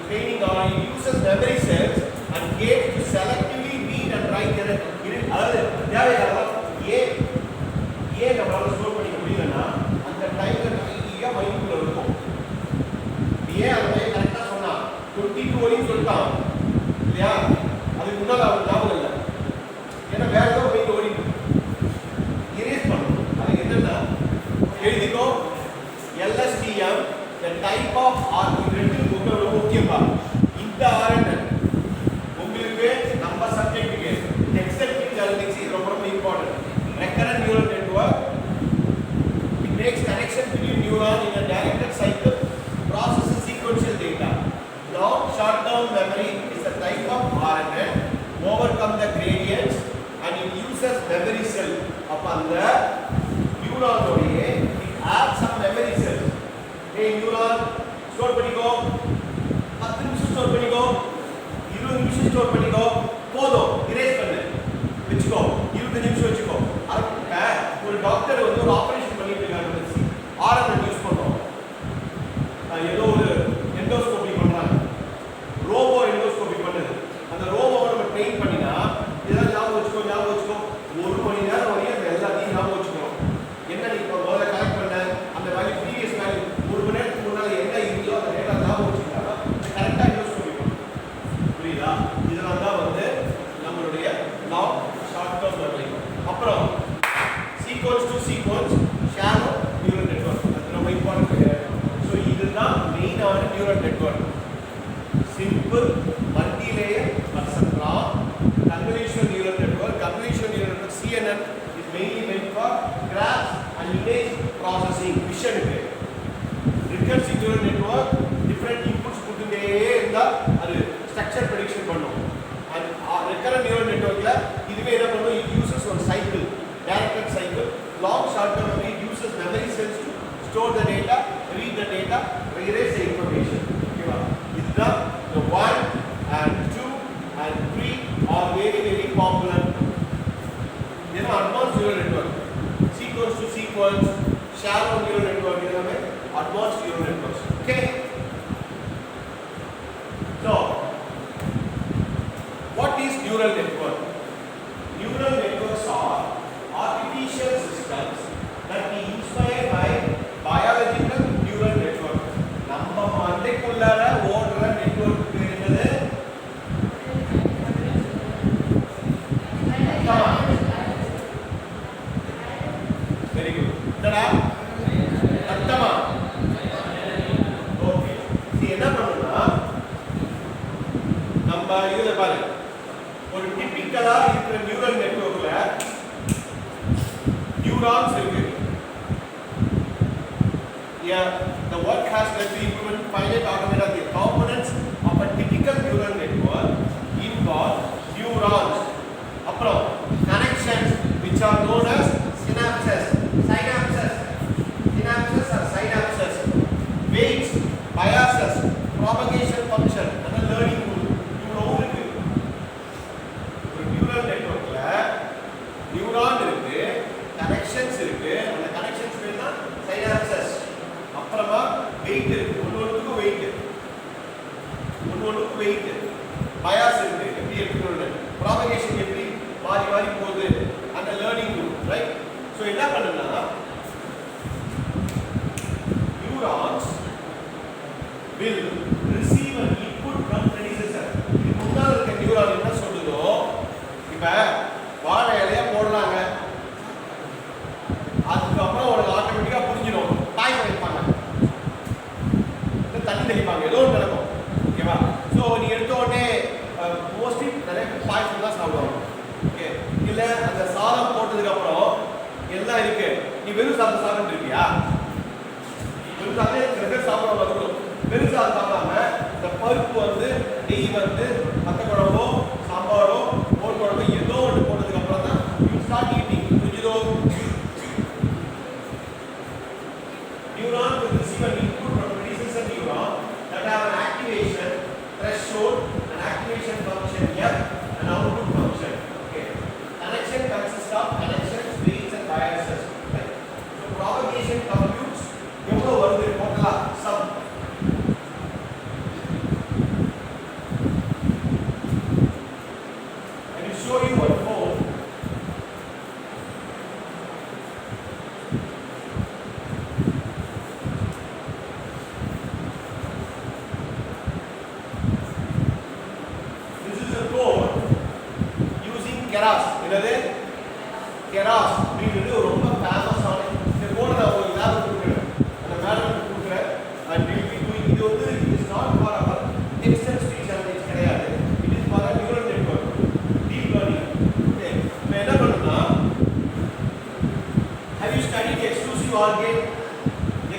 Training on uses memory cells and gate to selectively read and write. அதாவது தேவையான ஏன் நம்மளால ஸ்டோர் பண்ணிக்க முடியலன்னா அந்த டைம்ல நிறைய மைண்டுக்குள்ள இருக்கும். ஏன் அந்த பையன் கரெக்டாக சொன்னான் 22 வரையும் சொல்லிட்டான் இல்லையா? அதுக்கு முன்னால் அவருக்கு ஞாபகம் இல்லை. ஏன்னா வேற ஏதாவது மைண்ட் ஓடிட்டு இரேஸ் பண்ணணும். அதுக்கு என்னன்னா எழுதிக்கோ LSTM the type of RNN ரொம்ப முக்கியமா. இந்த RNN உங்களுக்கு நம்ம சப்ஜெக்ட்டுக்கு எக்ஸெப்டிவ் ஜெனடிக்ஸ் இது ரொம்ப important. recurrent neural network, it makes connection between neuron in a directed cycle, processes sequential data. Long short term memory is a type of RNN, overcome the gradients and it uses memory cell. upon the neuron ஓடியே it adds some memory cells. hey neuron store பண்ணிக்கோ, 10 நிமிஷம் ஸ்டோர் பண்ணிக்கோ, 20 நிமிஷம் ஸ்டோர் பண்ணிக்கோ, போதும் இரேஸ் பண்ணு வச்சுக்கோ, 20 நிமிஷம் வச்சுக்கோ. ஒரு டாக்டர் வந்து ஒரு ஆபரேஷன் பண்ணிட்டு இருக்காங்க, RNN யூஸ் பண்றோம். ஏதோ ஒரு எண்டோஸ்கோபி பண்றாங்க, ரோபோ எண்டோஸ்கோபி பண்ணுது. அந்த ரோபோவை நம்ம ட்ரெயின் பண்ணினா இதெல்லாம் ஞாபகம் வச்சுக்கோ 1 மணி நேரம் வரையும் அந்த எல்லாத்தையும் ஞாபகம் வச்சுக்கணும். என்ன நீ இப்போ முதல்ல கலெக்ட் பண்ண அந்த வேல்யூ ப்ரீவியஸ் வேல்யூ 1 மணி நேரத்துக்கு முன்னால் என்ன இருந்தோ அந்த டேட்டா ஞாபகம் வச்சுக்கிட்டா கரெக்டாக எண்டோஸ்கோபி பண்ணணும். புரியுதா? இதெல்லாம் தான் வந்து நம்மளுடைய லாங் ஷார்ட் டேர்ம் மெமரி. அப்புறம் sequence to sequence shadow neural network, அது ரொம்ப இம்பார்ட்டன்ட். ஸோ இதுதான் மெயினான neural network. Simple multi layer perceptron convolutional neural network. Convolutional neural network CNN is mainly meant for graphs and image processing, vision. Recursive neural network different inputs கொடுத்துட்டே இருந்தா அது ஸ்ட்ரக்சர் prediction பண்ணும். and recurrent neural networkல இதுவே என்ன பண்ணும்? it uses one cycle, directed cycle. long short term memory uses memory cells to store the data, read the data, erase the information. ஓகேவா? இதுதான் the 1 and 2 and 3 are very popular. You know, advanced neural network, sequence to sequence, shallow neural network, you know, advanced neural networks. Okay. So, what is neural network? Neural networks are artificial systems that we inspired by biological neural network. நம்ம மண்டைக்குள்ளார ஓடுற நெட்வொர்க் என்னது? Very good. என்னடா அர்த்தமா? ஓகே. இது என்ன பண்ணுனா நம்ம இதுல பாரு, ஒரு டிபிக்கலா இருக்கிற நியூரல் நெட்வொர்க்ல நியூரான்ஸ் இருக்கு. Yeah, the work has led to implement finite automata. The components of a typical neural network involve neurons. அப்புறம் connections which are known as synapses. Synapses or synapses. Weights, biases, propagation function. Weight bias இருக்கு எப்படி எடுத்துக்கணும் ப்ராபகேஷன் எப்படி மாறி மாறி போகுது அந்த லேர்னிங் ரைட். ஸோ என்ன பண்ணுன்னா neurons will receive an input from predecessor. இது முன்னால இருக்க நியூரான் என்ன சொல்லுதோ, இப்ப வாழை இலைய போடுறாங்க, அதுக்கப்புறம் உனக்கு ஆட்டோமேட்டிக்கா புரிஞ்சிடும், காய் வைப்பாங்க, தண்ணி தெளிப்பாங்க, ஏதோ ஒன்று நடக்கும். ஓகேவா? ஸோ நீ எடுத்த உடனே மோஸ்ட்லி நிறைய பாயசம் தான் சாப்பிடுவாங்க. ஓகே, இல்லை அந்த சாதம் போட்டதுக்கு அப்புறம் எல்லாம் இருக்கு, நீ வெறும் சாதம் சாப்பிட்டு இருக்கியா? வெறும் சாதம் சில பேர் சாப்பிட வந்துடும். பெருசா சாப்பிடாம இந்த பருப்பு வந்து நெய் வந்து மத்த குழம்போ சாம்பாரோ மோர் குழம்போ ஏதோ ஒன்று போட்டதுக்கு அப்புறம் தான் யூ ஸ்டார்ட் ஈட்டிங். புரிஞ்சுதோ? Neuron will receive an input from predecessor neuron that have an activation threshold, an activation function F, an output function. Okay. Connection consists of connections, weights and biases. Right? So propagation computes எவ்வளவு வருது டோட்டலா some. Show you one phone. This is a code using Keras. என்னது? Keras அப்படிங்கிறது ரொம்ப ஃபேமஸான இந்த கோடை நான் உங்களுக்கு ஞாபகம் கொடுக்குறேன், அந்த மேடமுக்கு கொடுக்குறேன். அண்ட் இது வந்து it is not for our text and speech analyse கிடையாது. It is for neural network deep learning. இப்போ என்ன பண்ணணும்னா, have you studied exclusive OR gate?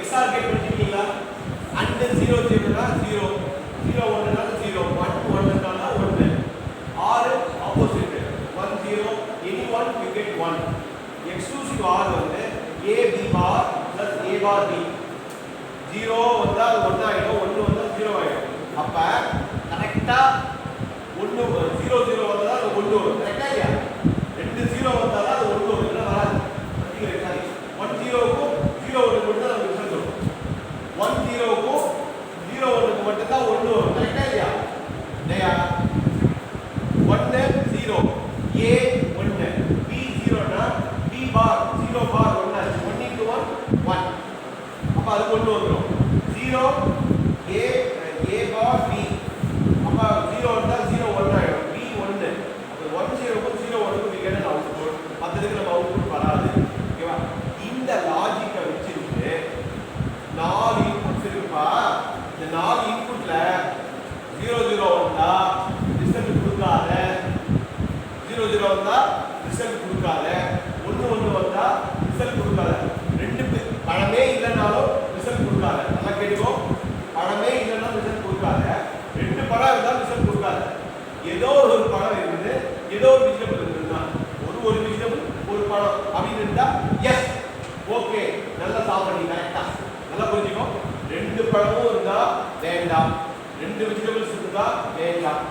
XOR gate படிச்சிருக்கீங்களா? and 0 0 னா 0 0 1 னா 0 1 1 னா 1 or opposite 1 0 anyone you get 1. exclusive OR வந்து a b bar plus a bar b 0 வந்தா 1 ஆயிடும், 1 வந்தா 0 ஆயிடும். அப்ப கரெக்ட்டா 1 0 0 வந்தா 1 வரும். கரெக்ட்டா இல்லையா? 2 0 வந்தா அது 1 வரும், இல்ல வராது. பாத்தீங்களா? சாரி 1 0 க்கு 0 1 க்கு தான் ரிசல்ட் வரும். 1 0 க்கு 0 1 க்கு மட்டும் தான் 1 வரும். கரெக்ட்டா இல்லையா? இல்லையா? 1 0 a 1 b 0 னா b bar 0 bar 1 ஆச்சு. 1 into 1 1. அப்ப அது 1 வந்துரும். 0 a bar b அப்ப 0 வந்தா 0 1 ஆயிடும். b 1 அப்ப 1 0 க்கு 0 1 க்கு we get an output. மத்ததுக்கு நம்ம அவுட்புட் வராது. ஓகேவா? இந்த லாஜிக்கை வச்சிட்டு 4 இன்புட்ஸ் இருக்குப்பா. இந்த 4 இன்புட்ல 0 0 வந்தா ரிசல்ட் கொடுக்காத, 0 0 வந்தா ரிசல்ட் கொடுக்காத, 1 1 வந்தா ரிசல்ட் கொடுக்காத. ரெண்டு பழமே இல்லைனாலும் ரிசல்ட் கொடுக்காத. நல்லா கேட்டுக்கோ, பழமே இல்லைன்னா ரிசல்ட் கொடுக்காத, 2 பழம் இருந்தாலும் ரிசல்ட் கொடுக்காத. ஏதோ ஒரு பழம் இருக்குது, ஏதோ ஒரு வெஜிடபிள் இருக்குதுன்னா ஒரு வெஜிடபிள் ஒரு பழம் அப்படின்னு இருந்தா எஸ் ஓகே நல்லா சாப்பிடுறீங்க. கரெக்டா? நல்லா புரிஞ்சுக்கோ. 2 பழமும் இருந்தா வேண்டாம், 2 வெஜிடபிள்ஸ் இருந்தா வேண்டாம்.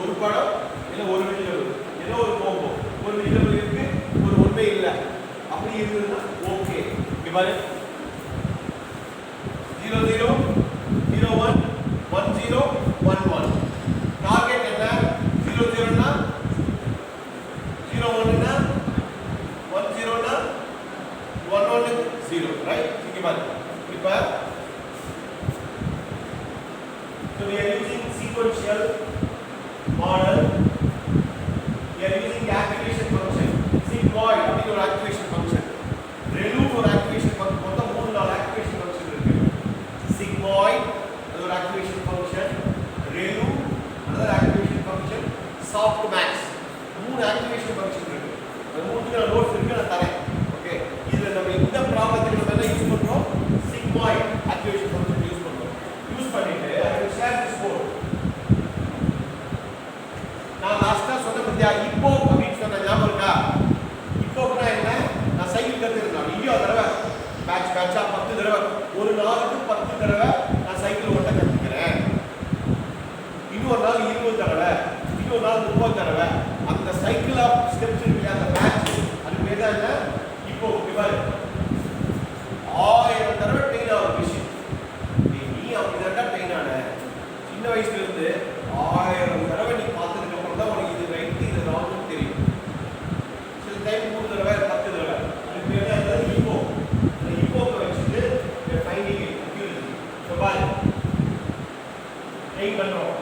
ஒரு பழம் இல்ல ஒரு வெஜிடபிள் ஏதோ ஒரு கோம்போ, ஒரு வெஜிடபிள் இருக்கு ஒரு ஒண்ணே இல்ல அப்படி இருந்ததுன்னா ஓகே. இங்க பாரு 0 0 0 1 1 0 1 1. டார்கெட் என்ன? 0 0 னா 0 1 னா 1 0 னா 1 1 0 ரைட்? இங்க பாரு இப்ப so we are using sequential model. We are using activation function sigmoid அப்படி ஒரு activation function, relu ஒரு activation function, மொத்தம் 3-4 activation function இருக்கு. sigmoid அது ஒரு activation function, relu another activation function, softmax 3 activation function இருக்கு. அந்த 3 நோட்ஸ் இருக்கு, நான் தரேன். ஓகே, இதுல நம்ம இந்த ப்ராப்ளத்துக்கு நம்ம என்ன யூஸ் பண்றோம்? sigmoid activation function யூஸ் பண்றோம். யூஸ் பண்ணிட்டு I will share this code. நான் லாஸ்டா சொன்ன பத்தியா இப்போ அப்படின்னு சொன்ன ஞாபகம் இருக்கா? இப்போனா என்ன? நான் சைக்கிள் கத்துறேன். இங்கேயோ தடவை பேட்சா 10 தடவை, ஒரு நாளுக்கு 10 தடவை நான் சைக்கிள் ஓட்ட கத்துக்கிறேன். இன்னொரு நாள் 20 தடவை, இன்னொரு நாள் 30 தடவை. அந்த சைக்கிள் ஆஃப் ஸ்டெப்ஸ் இருக்கு, அந்த பேட்ச் அது பேர் தான் என்ன? இப்போ இவர் 1000 தடவை ட்ரெயின் ஆகும் விஷயம். நீ அப்படிதான் ட்ரெயின் ஆன. சின்ன வயசுல இருந்து 1000 ட்ரெயின் பண்ணுறோம்.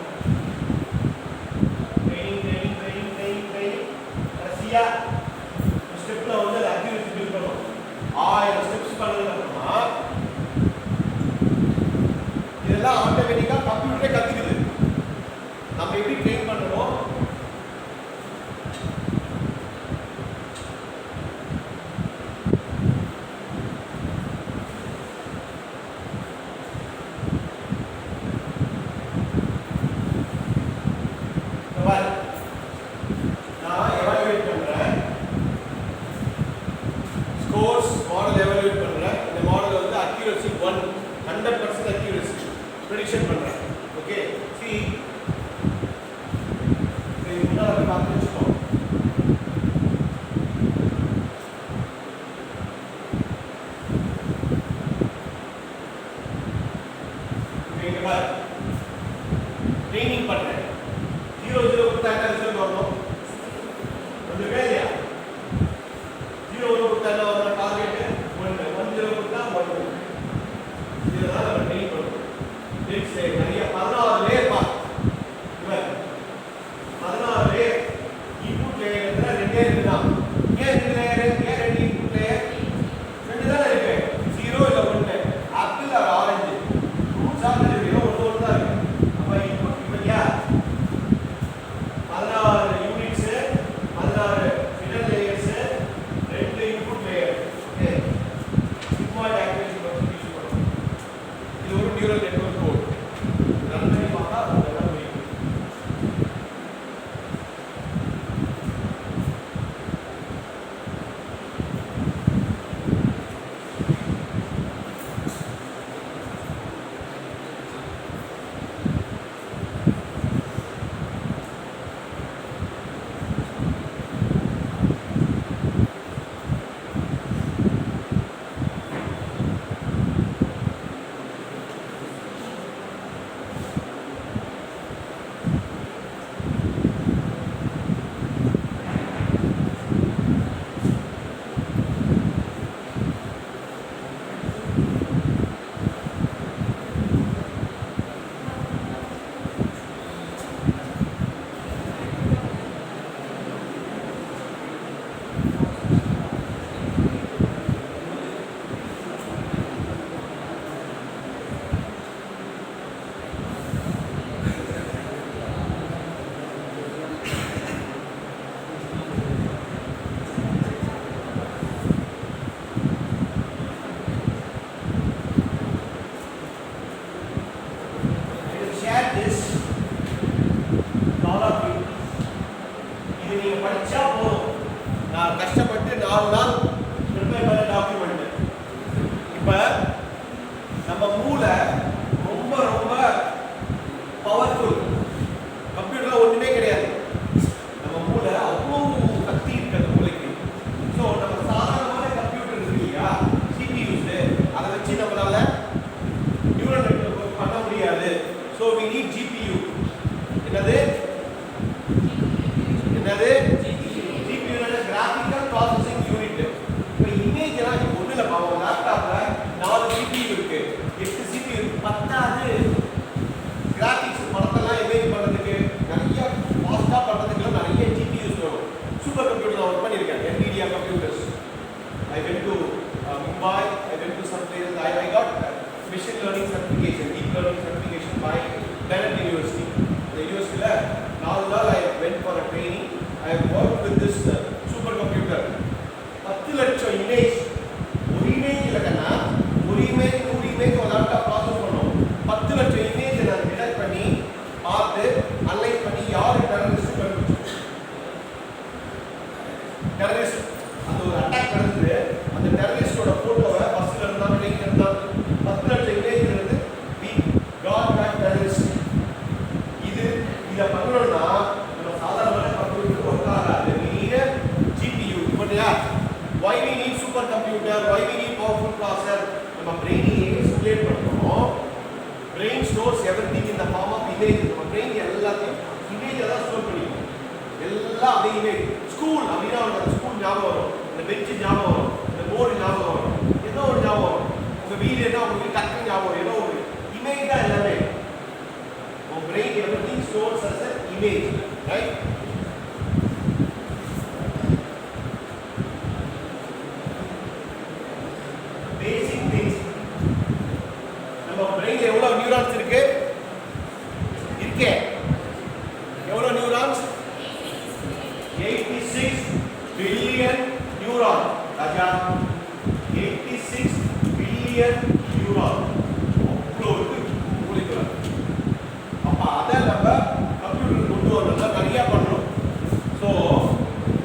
ட்ரைனிங் கடைசியாக ஸ்டெப்பில் வந்து அதை அக்யூரேசி பில்ட் பண்ணும். 1000 ஸ்டெப்ஸ் பண்ணதுக்கப்புறமா இதெல்லாம் ஆட்டோமேட்டிக்காக கம்ப்யூட்டரே கற்றுக்குது. நம்ம எப்படி ட்ரெயின் பண்ணுறோம், நான் எவாலுவேட் பண்ணுறேன், ஸ்கோர்ஸ் மாடல் எவாலுவேட் பண்ணுறேன். இந்த மாடல் வந்து அக்யூரசி 100% அக்யூரசி ப்ரெடிக்ஷன் பண்ணுறேன். ஓகே, சி முன்னாடி பார்த்து வச்சுக்கோ. ட்ரைனிங் பண்ணுறேன். 0 கொடுத்தா என்ன ரிசல்ட் வரணும்? ரெண்டு பேர் இல்லையா? 0 கொடுத்தா என்ன வரணும்? டார்கெட் 1 0 கொடுத்தா 1. இதுதான் நம்ம ட்ரெயின் பண்ணுறோம். நிறைய 16 லேயர் பா. 16 லேயர் இன்புட் லேயர் ரெண்டே இருக்குதான். ஏன் 2 லேயர்? ஏன் 2 இன்புட் லேயர்? 2 தானே இருக்கு. 0 இல்லை 1. Apple or orange fruits or ஒன்று தான் இருக்கு. அப்போ இன்புட் இப்படியா 16 units, 16 middle layers, 2 input layer. Okay, sigmoid activation பற்றி யூஸ் பண்ணுறோம். இது ஒரு நியூரல் நெட்வொர்க் கோட். ரன் பண்ணி பார்த்தா அதெல்லாம் புரியும். படிச்சா போதும். நான் கஷ்டப்பட்டு 4 நாள் ப்ரிப்பேர் பண்ண டாக்குமெண்ட். இப்போ நம்ம மூளை ரொம்ப ரொம்ப பவர்ஃபுல். கம்ப்யூட்டர்ல ஒன்றுமே கிடையாது. நம்ம மூளை அவ்வளோ சக்தி இருக்கிறது மூளைக்கு. ஸோ நம்ம சாதாரணமான கம்ப்யூட்டர் இருக்கு இல்லையா, சிபியூஸ், அதை வச்சு நம்மளால நியூரல் நெட்வொர்க் பண்ண முடியாது. So we need GPU. என்னது கிராஃபிக்கல் ப்ராசஸிங் யூனிட். இப்போ இமேஜ் எல்லாம் ஒன்றும் இல்லை பாவம். லேப்டாப்ல 4 சிபியூ இருக்கு, 8 சிபியூ இருக்கு, பத்தாது. கிராஃபிக்ஸ் படத்தெல்லாம் இமேஜ் பண்ணுறதுக்கு நிறைய ஃபாஸ்ட்டாக பண்ணுறதுக்குலாம் நிறைய ஜிபியூஸ் வரும். சூப்பர் கம்ப்யூட்டர் நான் ஒர்க் பண்ணியிருக்கேன், NVIDIA computers. I went to Mumbai, I went to some places. I got machine learning certification, deep learning certification by Bennett University. The university la 4 நாள் I went for a training. I have worked with this supercomputer. 10 லட்சம் இமேஜ், ஒரு இமேஜ் இல்லைன்னா ஒரு இமேஜ் 100 இமேஜ் ஒரு லேப்டாப் ப்ராசஸ் பண்ணும். 10 லட்சம் இமேஜ் நான் டிடெக்ட் பண்ணி பார்த்து அனலைஸ் பண்ணி யார் டெரரிஸ்ட் கண்டுபிடிச்சு. டெரரிஸ்ட் அந்த ஒரு அட்டாக் நடந்தது, அந்த டெரரிஸ்டோட போட்டோவை பஸ்ல இருந்தாலும் ட்ரெயின்ல இருந்தாலும் 10 லட்சம் இமேஜ் இருந்து வி காட் தட் டெரரிஸ்ட். இதை பண்ணணும்னா நம்ம சாதாரணமான கம்ப்யூட்டர் ஒர்க் ஆகாது. GPU. Why we need supercomputer? Why we need powerful processor? நம்ம பிரெயினையே ஸ்டிமுலேட் பண்றோம். Brain stores everything in the form of image. நம்ம பிரெயின் எல்லாத்தையும் இமேஜ் தான் ஸ்டோர் பண்ணிக்கும். எல்லாம் அப்படியே இமேஜ். ஸ்கூல் அப்படின்னா அந்த ஸ்கூல் ஞாபகம் வரும், இந்த பெஞ்ச் ஞாபகம் வரும், இந்த போர்டு ஞாபகம் வரும், ஏதோ ஒரு ஞாபகம் வரும். உங்க வீடு என்ன உங்களுக்கு டக்கு ஞாபகம், ஏதோ ஒரு இமேஜ் தான் எல்லாமே. உங்க brain everything stores as an image, right? Basic things. நம்ம brainல எவ்வளவு நியூரான்ஸ் இருக்கு? இருக்கே. எவ்வளவு neurons? 86 billion neuron. Raja 86 billion neuron. அவ்வளவு மூளைக்குள்ள. அப்ப அத நம்ம கம்ப்யூட்டர் கொண்டு வரணும்னா நிறைய பண்ணணும். So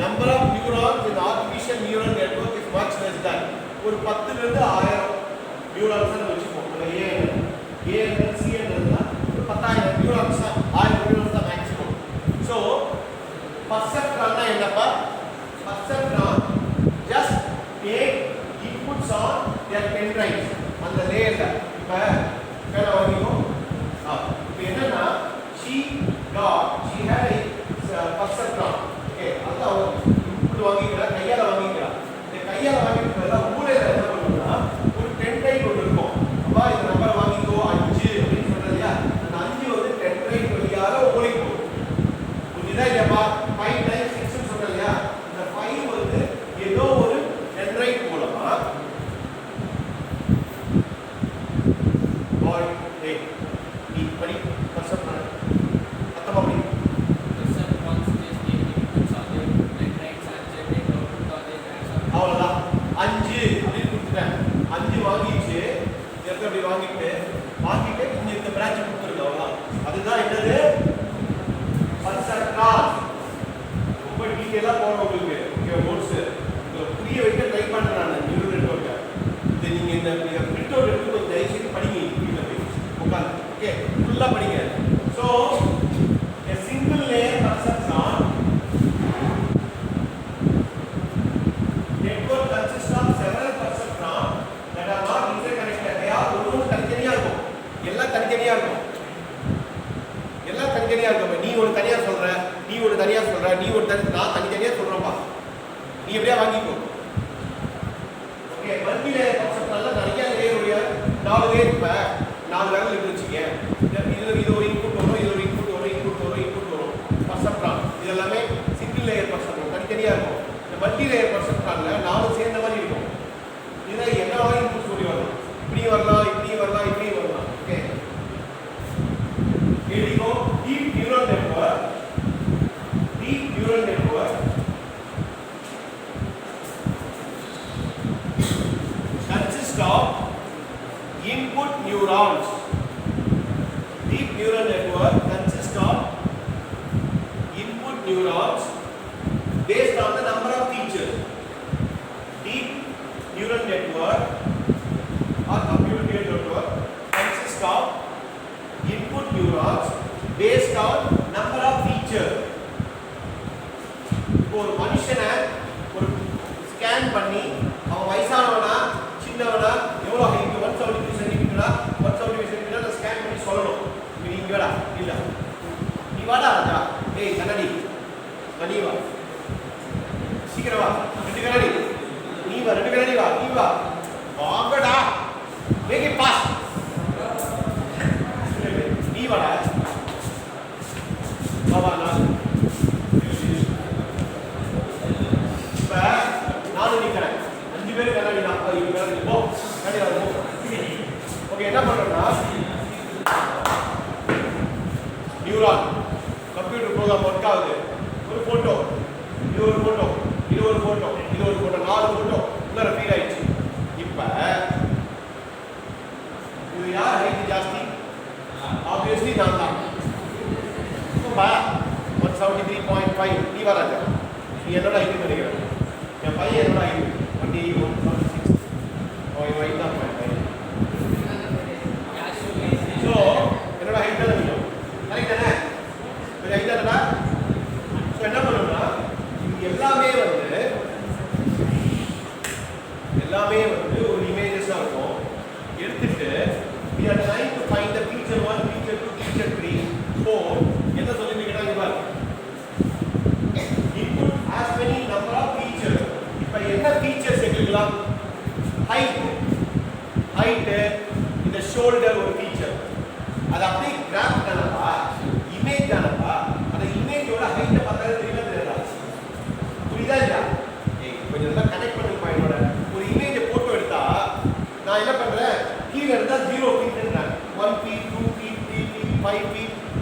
number of neurons in artificial neural network is much less than ஒரு 10 ல இருந்து 1000 நியூரான்ஸ் வெச்சுப்போம். ANN CNN ஒரு 10000 நியூரான்ஸ் 1000 நியூரான்ஸ் தான் மேக்ஸிமம். So perceptron என்னப்பா? Perceptron just take inputs on their pendrives அந்த லேயர்ல. இப்ப கேள வரையோ இப்போ என்னன்னா she had a perceptron. Okay அத இன்புட் வாங்கிக்கிறா கையால வாங்கிக்கிறா. இந்த கையால வாங்கிக்கிறதுல மூளையில என்ன பண்ணும்னா ஒரு pendrive ஒன்று இருக்கும். அப்பா இந்த நம்பர் வாங்கிக்கோ 5 அப்படின்னு சொல்றதுயா அந்த 5 வந்து pendrive வழியாக மூளைக்கு போகும். புரியுதா இல்லையாப்பா? 5 times 6 ன்னு சொல்றதுயா இந்த 5 வந்து ஏதோ ஒரு pendrive மூலமா boy hey நீ படி perceptron அத்தமா படி அவ்வளவுதான் 5 அப்படின்னு கொடுத்துட்டேன். 5 வாங்கிச்சு எங்க அப்படி வாங்கிட்டு இங்க இந்த பிரான்ச் கொடுத்துருக்கு. அவ்வளவுதான். அதுதான் என்னது பர்செப்ட்ரான். ரொம்ப டீடைலா போறோம் உங்களுக்கு. ஓகே நோட்ஸ் புரிய வைக்க ட்ரை பண்றேன் நான் நியூரல் நெட்வொர்க்க. இது நீங்க இந்த பிரிண்ட் அவுட் எடுத்து கொஞ்சம் தயவு செய்து படிங்க. வீட்ல போய் உட்கார்ந்து ஓகே ஃபுல்லா படிங்க. So a single layer perceptron network consists of several perceptron that are not interconnected. they are ஒவ்வொரு தனித்தனியா இருக்கும். எல்லாம் தனித்தனியா இருக்கும். நீ ஒரு தனியா சொல்ற, நீ ஒரு தனியா சொல்ற, நீ ஒரு நான் தனித்தனியா சொல்றேன்ப்பா. நீ எப்படியா வாங்கிக்கோ. ஓகே மல்டி லேயர் கான்செப்ட்னால நிறைய லேயருடைய 4 லேயர் இப்ப 4 விரல் இருந்துச்சுங்க. இது ஒரு இன்புட் வரும், இது ஒரு இன்புட் வரும் பர்செப்ட்ரான். இது எல்லாமே சிங்கிள் லேயர் பர்செப்ட்ரான் தனித்தனியா இருக்கும். இந்த மல்டி லேயர் பர்செப்ட்ரான்ல 4 சேர்ந்த மாதிரி இருக்கும். இதுல என்ன மாதிரி இன்புட் சொல்லி வரலாம், இப்படி வரலாம். Okay here we go. Deep neural network consists of input neurons. Deep neural network consists of input neurons based on the number of features. Deep neural network or computer network consists of input neurons based on number of features. ஒரு மனுஷனை ஒரு ஸ்கேன் பண்ணி அவன் வயசானவனா சின்னவனா எவ்வளோ ஹைட் 173 சென்டிமீட்டரா 175 சென்டிமீட்டர் ஸ்கேன் பண்ணி சொல்லணும். நீ இங்க வாடா இல்ல நீ வாடா ராஜா ஏய் கண்ணாடி நீ வா சீக்கிரம் வா 2 கண்ணாடி நீ வா வாங்கடா மேக் இட் பாஸ் நீ வாடா பாபா நான் இப்ப நானும் நிக்கிறேன் 5 பேர் கண்ணாடி நான் 20 பேர் போ கண்ணாடி வா ஓகே என்ன பண்றோம்னா நியூரான் கம்ப்யூட்டர் ப்ரோக்ராம் ஒர்க் ஆகுது. ஒரு போட்டோ இது ஒரு போட்டோ 4 போட்டோ உள்ள ஃபீல் ஆயிடுச்சு. இப்ப இது யார் ஹைட் ஜாஸ்தி? ஆப்வியஸ்லி நான் தான். பா 173.5 நீ வராஜா நீ என்னோட ஹைட் நினைக்கிறேன். என் பையன் என்னோட ஹைட் 176 அவன் ஹைட் தான் ஸோ என்னோட ஹைட் தான் வேணும் கரெக்ட் தானே? ஹைட் தானடா. ஸோ என்ன பண்ணணும்னா எல்லாமே வந்து ஒரு இமேஜஸாக இருக்கும். எடுத்துட்டு we are trying to find the feature 1, feature 2, feature 3, 4 என்ன சொல்லிருக்கீங்கன்னா இங்க பாருங்க input as many number of features. இப்போ என்ன features எங்களுக்குலாம் height இந்த shoulder ஒரு feature அது அப்படியே கிராஃப் பண்ணலாம்.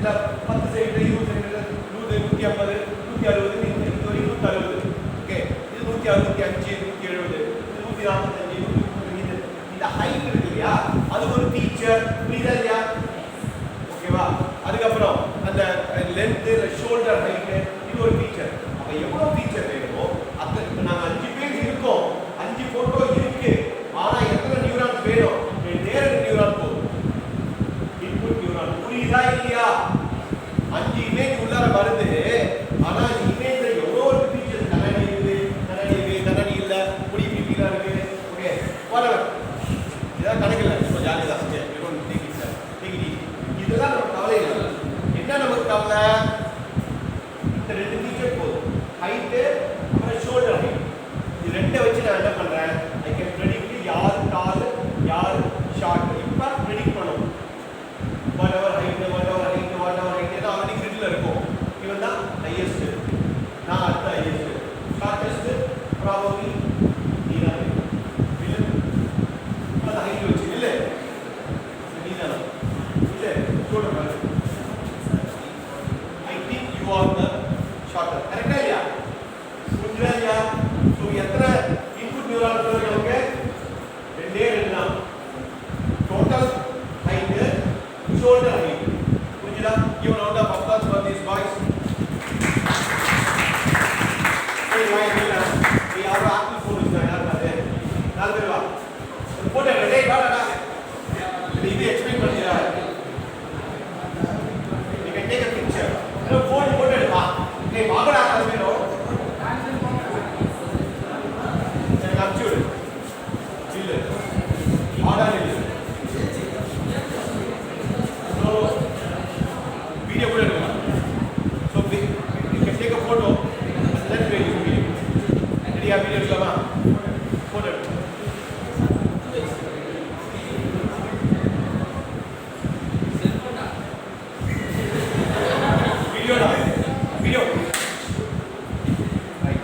இந்த 10 சென்டிமீட்டர் 20 சென்டிமீட்டர் 150 150 இது ஒரு 160. ஓகே, இது 165 170 145 இந்த ஹைட் இருக்கு இல்லையா, அது ஒரு ஃபீச்சர். புரியுதா இல்லையா? ஓகேவா? அதுக்கப்புறம் அந்த லென்த் ஷோல்டர் ஹைட் இது ஒரு ஃபீச்சர். அப்ப எவ்வளவு ஃபீச்சர் வேணுமோ அது நாங்க 5 பேர் இருக்கோம், 5 போட்டோ இருக்கு. ஆனா எத்தனை நியூரான்ஸ் வேணும்? நேரடி நியூரான் போதும், இன்புட் நியூரான். புரியுதா இல்லையா? 5 இமேஜ் உள்ளார வருது. ஆனா இமேஜ்ல எவ்வளவு ஃபீச்சர்ஸ், கண்ணாடி இருக்கு, கண்ணாடி இல்ல, முடி பிடிக்கிறா இருக்கு. Okay, whatever. இதெல்லாம் கணக்கில்லை, இப்போ ஜாலியாக தான். இதெல்லாம் நம்ம கவலை இல்லை. என்ன நமக்கு கவலை? இந்த 2 ஃபீச்சர் போதும், ஹைட்டு அப்புறம் ஷோல்டர் ஹைட். இது 2 வச்சு நான் என்ன பண்றேன்? ஐ கேன் ப்ரெடிக்ட் யார் டால் யார் ஷார்ட். இப்போ ப்ரெடிக்ட் பண்ணணும். whatever height ஏன்னா ஆல்ரெடி கிரிட்ல இருக்கும். இவன் தான் ஹையஸ்ட், நான் அடுத்த ஹையஸ்ட், ஷார்ட்டஸ்ட் ப்ராபபிலி நீதான் இல்லை. அது ஹைட் வச்சு இல்லை நீதான் இல்லை shoulder. I think you are the shorter. கரெக்டா இல்லையா? புரியுதா இல்லையா? ஸோ எத்தனை இன்புட் நியூரான் நமக்கு? 2 தான். Total height, shoulder height. புரியுதா? given out of applause for these boys. Hey, why இல்ல? நீ யாரோ ஆப்பிள் ஃபோன் வச்சிருக்காங்க, யார் பாரு? 4 பேர் வா. ஒரு போட்டோ எடு. டேய் வாடா. இது எக்ஸ்பிளைன் பண்ணியா? You can take a picture. ஒரு போட்டோ எடு வா. டேய் வாங்கடா 4 பேரும். எனக்கு அனுப்பிச்சு விடு. இல்ல. ஆடா இல்ல. So video கூட எடுக்கலாம். So you can take a photo and then play this video. ரெடியா? வீடியோ எடுக்கலாமா? போட்டோ எடு. Video. Right.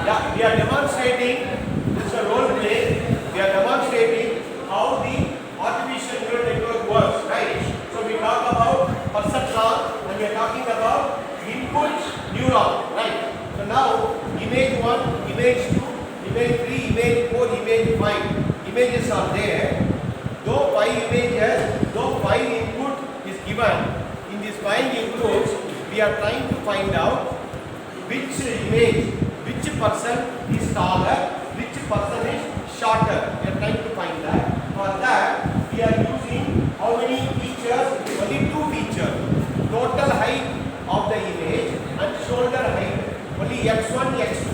Yeah, we are demonstrating, this is a role play. We are demonstrating how the artificial neural network works, right? So we talk about perceptron and we are talking about input neuron, right? So now image 1, image 2, image 3, image 4, image 5 images are there. Though 5 images, though 5 input is given, in these 5 inputs we are trying to find out which image, which person is taller, which person is shorter. We are trying to find that. For that we are using how many features? Only 2 features. Total height of the image and shoulder height. Only x1, x2.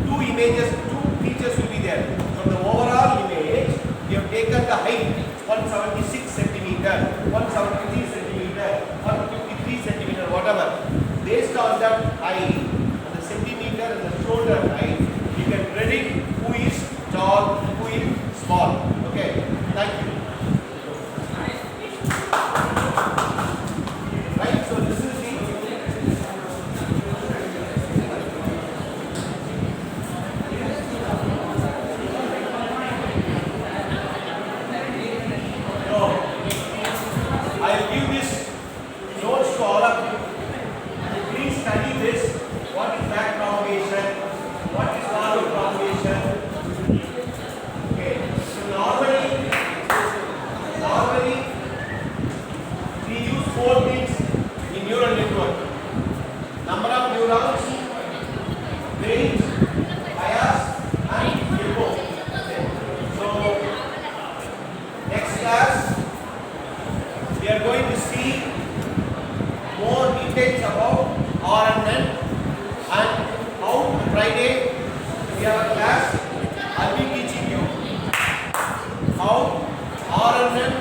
2 images, 2 features will be there. From the overall image, we have taken the height 176 centimeter, 173 centimeter, 153 centimeter, whatever. Based on that height and the centimeter and the shoulder height, you can predict who is tall, who is small. Okay, thank you. Right, so this is the I'll give this notes to all of you. Please study this. What is back propagation? What is forward propagation? Okay. So normally we use 4 things in neural network. Number of neurons, range, bias, and echo. Okay. So next class we are going to see more details about RNN and how Friday we have a class. I'll be teaching you how RNN